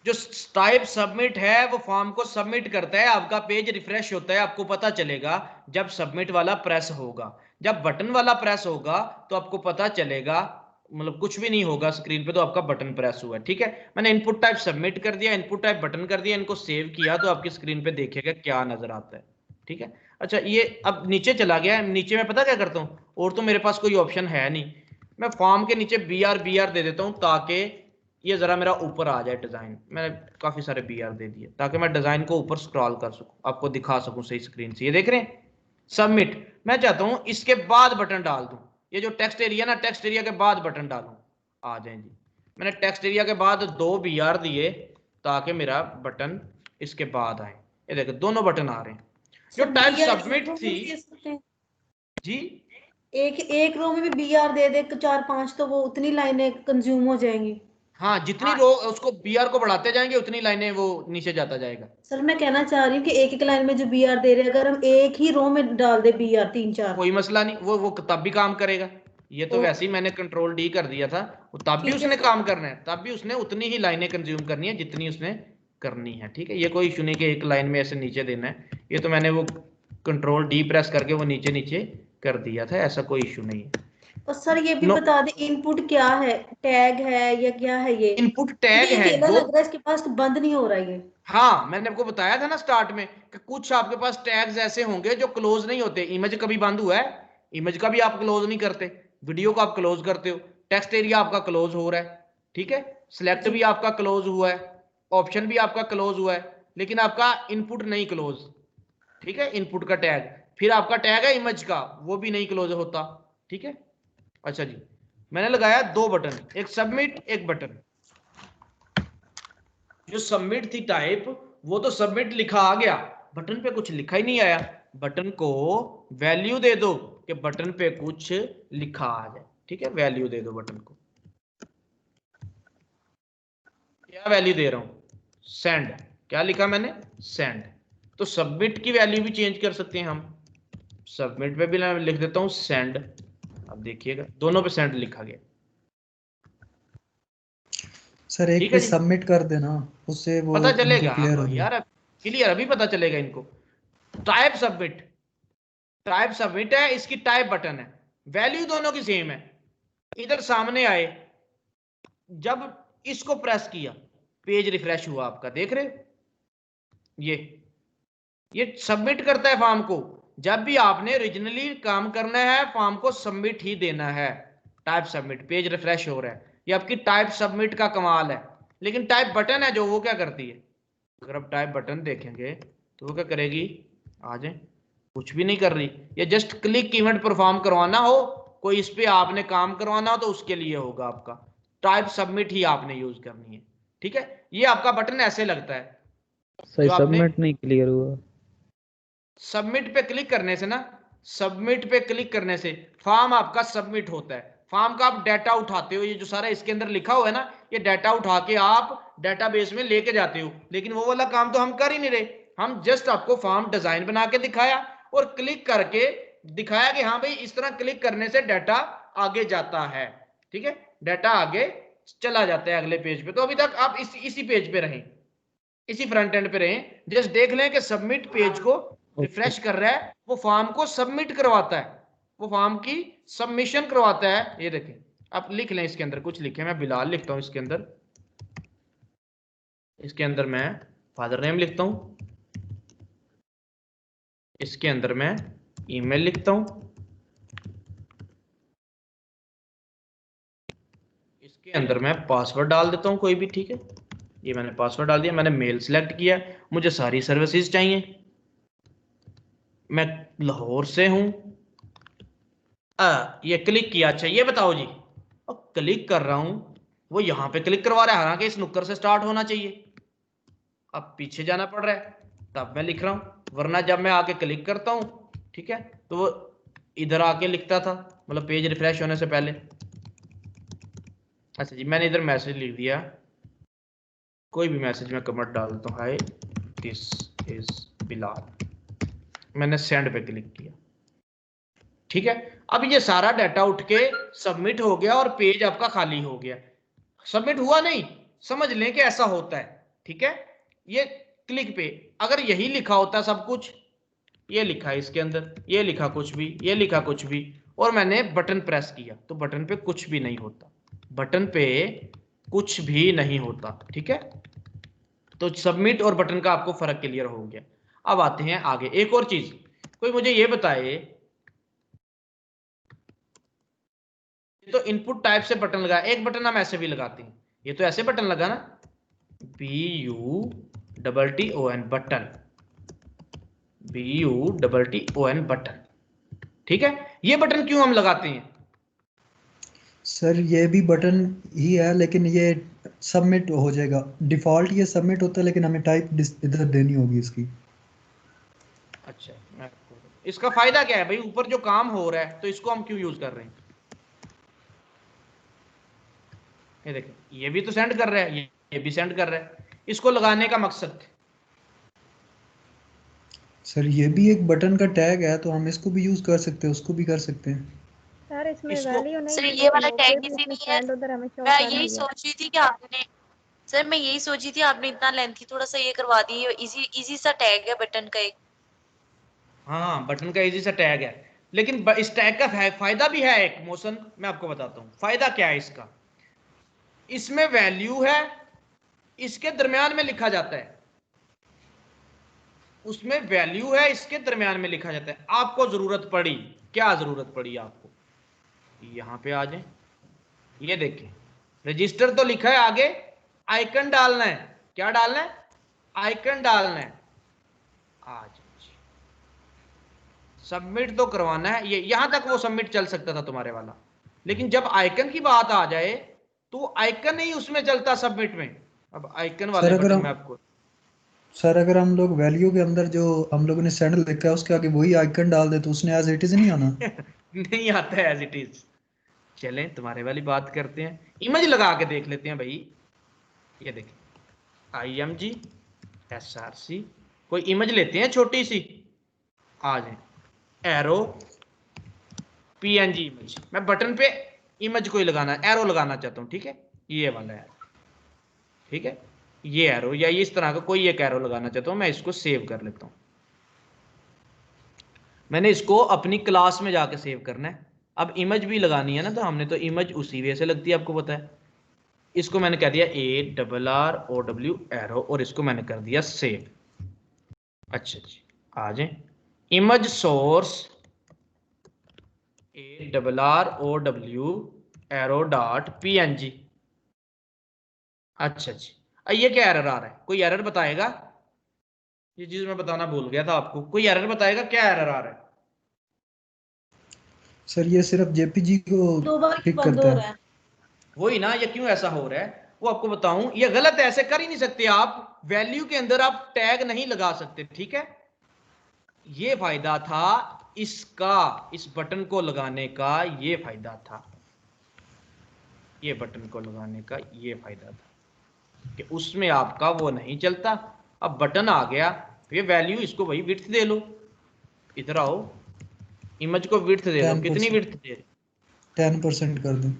जो टाइप सबमिट है वो फॉर्म को सबमिट करता है, आपका पेज रिफ्रेश होता है, आपको पता चलेगा जब सबमिट वाला प्रेस होगा। जब बटन वाला प्रेस होगा तो आपको पता चलेगा, मतलब कुछ भी नहीं होगा स्क्रीन पे, तो आपका बटन प्रेस हुआ है। ठीक है, मैंने इनपुट टाइप सबमिट कर दिया, इनपुट टाइप बटन कर दिया, इनको सेव किया, तो आपकी स्क्रीन पे देखिएगा क्या नजर आता है। ठीक है, अच्छा ये अब नीचे चला गया, नीचे मैं पता क्या करता हूँ, और तो मेरे पास कोई ऑप्शन है नहीं, मैं फॉर्म के नीचे BR दे देता हूँ ताकि ये जरा मेरा ऊपर आ जाए डिजाइन। मैंने काफी सारे BR दे दिए ताकि मैं डिजाइन को ऊपर स्क्रॉल कर सकूं, आपको दिखा सकूं सही स्क्रीन से। ये देख रहे हैं सबमिट, मैं चाहता हूं इसके बाद बटन डाल दूं, ये जो टेक्स्ट एरिया ना, टेक्स्ट एरिया के बाद बटन डालूं। आ जाए जी, मैंने टेक्स्ट एरिया के बाद 2 BR दिए ताकि मेरा बटन इसके बाद आए। ये देखो दोनों बटन आ रहे हैं। जो टाइप सबमिट थी जी, एक रो में भी BR दे दे 4-5 तो वो उतनी लाइनें कंज्यूम हो जाएंगी। हाँ, जितनी रो उसको BR को बढ़ाते जाएंगे उतनी लाइनें वो नीचे जाता जाएगा। सर मैं कहना चाह रही हूँ कि एक एक लाइन में जो BR दे रहे हैं, अगर हम एक ही रो में डाल दे BR 3-4, कोई मसला नहीं, वो तब भी काम करेगा। ये तो वैसे ही मैंने कंट्रोल D कर दिया था, वो तब भी उसने काम करना है, तब भी उसने उतनी ही लाइनें कंज्यूम करनी है जितनी उसने करनी है। ठीक है, ये कोई इशू नहीं कि एक लाइन में ऐसे नीचे देना है, ये तो मैंने वो कंट्रोल D प्रेस करके वो नीचे नीचे कर दिया था, ऐसा कोई इशू नहीं है। और सर ये भी बता दे इनपुट क्या है, टैग है या क्या है? ये इनपुट टैग है, लग रहा है इसके पास तो बंद नहीं हो रहा है ये। हाँ, मैंने आपको बताया था ना स्टार्ट में कि कुछ आपके पास टैग्स ऐसे होंगे जो क्लोज नहीं होते। इमेज कभी बंद हुआ है? इमेज का भी आप क्लोज नहीं करते, वीडियो को आप क्लोज करते हो, टेक्स्ट एरिया आपका क्लोज हो रहा है। ठीक है, सिलेक्ट भी आपका क्लोज हुआ है, ऑप्शन भी आपका क्लोज हुआ है, लेकिन आपका इनपुट नहीं क्लोज। ठीक है, इनपुट का टैग, फिर आपका टैग है इमेज का, वो भी नहीं क्लोज होता। ठीक है, अच्छा जी, मैंने लगाया 2 बटन, एक सबमिट एक बटन। जो सबमिट थी टाइप, वो तो सबमिट लिखा आ गया, बटन पे कुछ लिखा ही नहीं आया। बटन को वैल्यू दे दो कि बटन पे कुछ लिखा आ जाए। ठीक है, वैल्यू दे दो बटन को। क्या वैल्यू दे रहा हूं? सेंड। क्या लिखा मैंने? सेंड। तो सबमिट की वैल्यू भी चेंज कर सकते हैं हम। सबमिट पे भी मैं लिख देता हूं सेंड। अब देखिएगा दोनों पे सेंड लिखा गया। सर एक पे सबमिट कर देना, उससे वो पता चलेगा क्लियर हो यार, क्लियर अभी पता चलेगा इनको। टाइप सबमिट, टाइप सबमिट है, इसकी टाइप बटन है, वैल्यू दोनों की सेम है। इधर सामने आए, जब इसको प्रेस किया पेज रिफ्रेश हुआ आपका, देख रहे ये सबमिट करता है फॉर्म को। जब भी आपने ओरिजिनली काम करना है फॉर्म को सबमिट ही देना है। टाइप सबमिट, पेज रिफ्रेश हो रहा है, ये आपकी टाइप सबमिट का कमाल है। लेकिन टाइप बटन है जो, वो क्या करती है? अगर आप टाइप बटन देखेंगे तो वो क्या करेगी? आ जाए, कुछ भी नहीं कर रही, ये जस्ट क्लिक इवेंट परफॉर्म करवाना हो, कोई इस पे आपने काम करवाना हो तो उसके लिए होगा आपका टाइप सबमिट ही आपने यूज करनी है। ठीक है, ये आपका बटन ऐसे लगता है। सही सबमिट नहीं क्लियर हुआ। सबमिट पे क्लिक करने से ना, सबमिट पे क्लिक करने से फॉर्म आपका सबमिट होता है। फॉर्म का आप डाटा उठाते हो, ये जो सारा इसके अंदर लिखा हुआ है ना, ये डाटा उठा के आप डेटाबेस में लेके जाते हो। लेकिन वो वाला काम तो हम कर ही नहीं रहे, हम जस्ट आपको फॉर्म डिजाइन बना के दिखाया और क्लिक करके दिखाया कि हाँ भाई इस तरह क्लिक करने से डाटा आगे जाता है, ठीक है, डाटा आगे चला जाता है अगले पेज पे। तो अभी तक आप इसी पेज पे रहें, इसी फ्रंट एंड पे रहें, जस्ट देख लें कि सबमिट पेज को रिफ्रेश कर रहा है, वो फॉर्म को सबमिट करवाता है, वो फॉर्म की सबमिशन करवाता है। ये देखें, आप लिख लें, इसके अंदर कुछ लिखे, मैं बिलाल लिखता हूं, इसके अंदर मैं फादर नेम लिखता हूं, इसके अंदर मैं ईमेल लिखता हूं, इसके अंदर मैं पासवर्ड डाल देता हूं कोई भी, ठीक है, ये मैंने पासवर्ड डाल दिया, मैंने मेल सिलेक्ट किया, मुझे सारी सर्विसेज चाहिए, मैं लाहौर से हूं, ये क्लिक किया। अच्छा ये बताओ जी, अब क्लिक कर रहा हूं, वो यहां पे क्लिक करवा रहा है, हालांकि इस नुक्कर से स्टार्ट होना चाहिए, अब पीछे जाना पड़ रहा है, तब मैं लिख रहा हूं, वरना जब मैं आके क्लिक करता हूं, ठीक है, तो वो इधर आके लिखता था, मतलब पेज रिफ्रेश होने से पहले। अच्छा जी, मैंने इधर मैसेज लिख दिया, कोई भी मैसेज मैं कमेंट डाल देता हूँ, हाय दिस इज बिलाल, मैंने सेंड पे क्लिक किया, ठीक है। अब ये सारा डाटा उठ के सबमिट हो गया और पेज आपका खाली हो गया। सबमिट हुआ नहीं, समझ लें कि ऐसा होता है, ठीक है। ये क्लिक पे अगर यही लिखा होता सब कुछ, ये लिखा इसके अंदर, ये लिखा कुछ भी, ये लिखा कुछ भी, और मैंने बटन प्रेस किया, तो बटन पे कुछ भी नहीं होता, बटन पे कुछ भी नहीं होता, ठीक है। तो सबमिट और बटन का आपको फर्क क्लियर हो गया। अब आते हैं आगे, एक और चीज, कोई मुझे ये बताए, तो इनपुट टाइप से बटन लगा, एक बटन हम ऐसे भी लगाते हैं, ये तो ऐसे बटन लगा ना, BUTTON बटन, BUTTON बटन, ठीक है। ये बटन क्यों हम लगाते हैं? सर ये भी बटन ही है, लेकिन ये सबमिट हो जाएगा, डिफॉल्ट ये सबमिट होता है, लेकिन हमें टाइप इधर देनी होगी इसकी। अच्छा, इसका फायदा क्या है भाई, ऊपर जो काम हो रहा है तो इसको हम क्यों यूज कर रहे हैं? ये देखिए, ये भी तो सेंड कर रहा है, ये भी सेंड कर रहा है, इसको लगाने का मकसद। सर ये भी एक बटन का टैग है, तो हम इसको भी यूज कर सकते हैं, उसको भी कर सकते हैं। सर इसमें इसको वैल्यू नहीं सर है, ये वाला लोगे टैग भी इजी इसमें नहीं है, सेंड उधर हमें शो मैं कर यही रही है। सोच रही थी कि आपने, सर मैं यही सोची थी आपने इतना लेंथी थोड़ा सा ये करवा दी, इजी इजी सा टैग है बटन का एक। हाँ, बटन का इजी सा टैग है, लेकिन इस टैग का फायदा भी है एक, मोशन मैं आपको बताता हूँ फायदा क्या है इसका। इसमें वैल्यू है, इसके दरमियान में लिखा जाता है, उसमें वैल्यू है, इसके दरमियान में लिखा जाता है। आपको जरूरत पड़ी, क्या जरूरत पड़ी आपको, यहां पे आ जाए, ये देखें, रजिस्टर तो लिखा है, आगे आइकन डालना है, क्या डालना है, आइकन डालना है, आज सबमिट तो करवाना है, ये यहां तक वो सबमिट चल सकता था तुम्हारे वाला, लेकिन जब आइकन की बात आ जाए तो आइकन ही उसमें चलता सबमिट में। अब आइकन वाले बटन में आपको, सर अगर हम लोग वैल्यू के अंदर जो हम लोगों ने सेंड लिखा है उसके आगे वही आइकन डाल दे, तो उसने एज इट इज नहीं आना। नहीं आता है एज इट इज। चलें तुम्हारे वाली बात करते हैं, इमेज लगा के देख लेते हैं भाई। ये देखें, IMG SRC, कोई इमेज लेते हैं छोटी सी, आ जाए, एरो PNG इमेज, मैं बटन पे इमेज कोई लगाना, एरो लगाना चाहता हूं, ठीक है, ये वाला है, ठीक है, ये एरो या इस तरह का कोई एक एरो लगाना चाहता हूं, मैं इसको सेव कर लेता हूं। मैंने इसको अपनी क्लास में जाके सेव करना है। अब इमेज भी लगानी है ना, तो हमने तो इमेज उसी वे से लगती है, आपको पता है। इसको मैंने कह दिया ARROW एरो, और इसको मैंने कर दिया सेव। अच्छा जी, आ जाए, image source ARROW arrow dot PNG। अच्छा जी, ये क्या एरर आ रहा है, कोई एरर बताएगा? ये चीज मैं बताना भूल गया था आपको, कोई एरर बताएगा, क्या एरर आ रहा है? सर ये सिर्फ JPG को पिक करता है। वही ना, ये क्यों ऐसा हो रहा है वो आपको बताऊं, ये गलत है, ऐसे कर ही नहीं सकते आप, वैल्यू के अंदर आप टैग नहीं लगा सकते, ठीक है। ये फायदा था इसका, इस बटन को लगाने का ये फायदा था, ये बटन को लगाने का ये फायदा था कि उसमें आपका वो नहीं चलता। अब बटन आ गया, ये वैल्यू, इसको वही विड्थ दे लो, इधर आओ, इमेज को विड्थ दे दो, कितनी 10%। विड्थ दे? 10% कर दूं?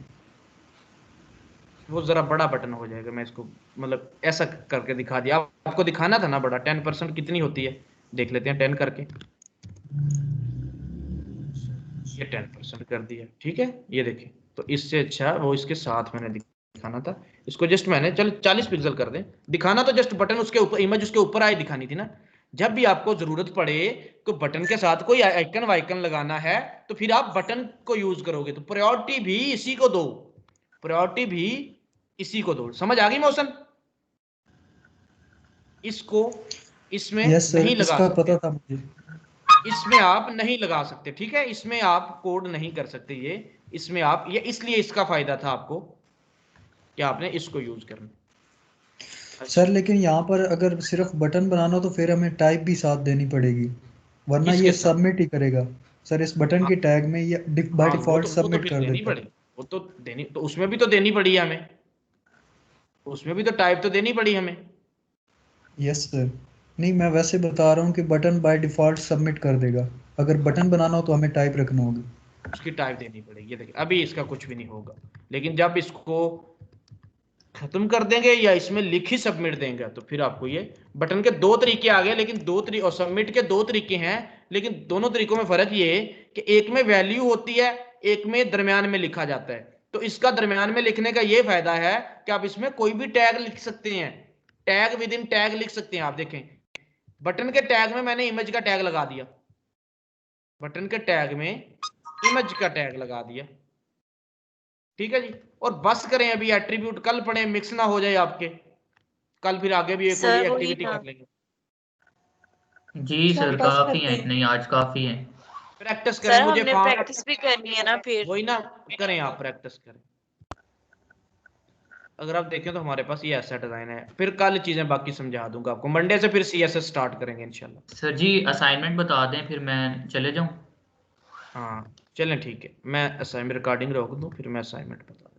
वो जरा बड़ा बटन हो जाएगा, मैं इसको मतलब ऐसा करके दिखा दिया, आपको दिखाना था ना बड़ा। 10% कितनी होती है देख लेते हैं 10 करके। ये 10% कर दिया, ठीक है। ये देखिए, तो इससे अच्छा वो इसके साथ मैंने दिखाना था। इसको जस्ट मैंने चलो 40 पिक्सल कर दें। दिखाना तो जस्ट बटन उसके ऊपर, इमेज उसके ऊपर आई दिखानी थी ना। जब भी आपको जरूरत पड़े तो बटन के साथ कोई आइकन वाइकन लगाना है तो फिर आप बटन को यूज करोगे। तो प्रायोरिटी भी इसी को दो, प्रायोरिटी भी इसी को दो। समझ आ गई मोशन? इसको इसमें यस सर, नहीं लगा इसका सकते, पता था मुझे। इसमें आप नहीं लगा सकते, ठीक है। इसमें आप कोड नहीं कर सकते, ये इसमें आप, ये इसलिए इसका फायदा था आपको कि आपने इसको यूज करना। सर लेकिन यहाँ पर अगर सिर्फ बटन बनाना हो तो फिर हमें टाइप भी साथ देनी पड़ेगी, वरना किसके ये साथ? सबमिट ही करेगा। सर इस बटन के टैग में ये बाय हाँ डिफॉल्ट वो तो सबमिट फिर कर देनी देता है। पड़ेगी, वो तो देनी, तो उसमें भी तो देनी पड़ी है हमें, उसमें भी तो टाइप तो देनी पड़ी हमें। यस सर, नहीं मैं वैसे बता रहा हूँ कि बटन बाय डिफॉल्ट सबमिट कर देगा। अगर बटन बनाना हो तो हमें टाइप रखना होगा। उसकी टाइप देनी पड़ेगी। ये देखिए अभी इसका कुछ भी नहीं होगा, लेकिन जब इसको खत्म कर देंगे या इसमें लिख ही सबमिट देंगे तो फिर आपको ये बटन के दो तरीके आ गए, लेकिन दो तरीके, और सबमिट के दो तरीके हैं, लेकिन दोनों तरीकों में फर्क ये है कि एक में वैल्यू होती है, एक में दरमियान में लिखा जाता है। तो इसका दरमियान में लिखने का ये फायदा है कि आप इसमें कोई भी टैग लिख सकते हैं, टैग विद इन टैग लिख सकते हैं। आप देखें बटन के टैग में मैंने इमेज का टैग लगा दिया, बटन के टैग में इमेज का टैग लगा दिया, ठीक है जी। और बस करें अभी एट्रीब्यूट, कल पढ़े, मिक्स ना हो जाए आपके, कल फिर आगे भी कोई सर वही एक्टिविटी ना, कर लेंगे। जी सर सर बस काफी करते हैं हैं। इतने ही, आज काफी हैं। प्रैक्टिस करें, सर मुझे हमने फॉर्म, प्रैक्टिस भी करनी है ना फिर। वही ना, करें आप प्रैक्टिस करें। अगर आप देखें तो हमारे पास ये ऐसा डिजाइन है, फिर कल चीजें बाकी समझा दूंगा आपको। मंडे से फिर CSS स्टार्ट करेंगे इंशाल्लाह। सर जी असाइनमेंट बता दें फिर मैं चले जाऊं। हाँ चलें ठीक है, मैं असाइनमेंट रिकॉर्डिंग रोक दूं, फिर मैं असाइनमेंट बता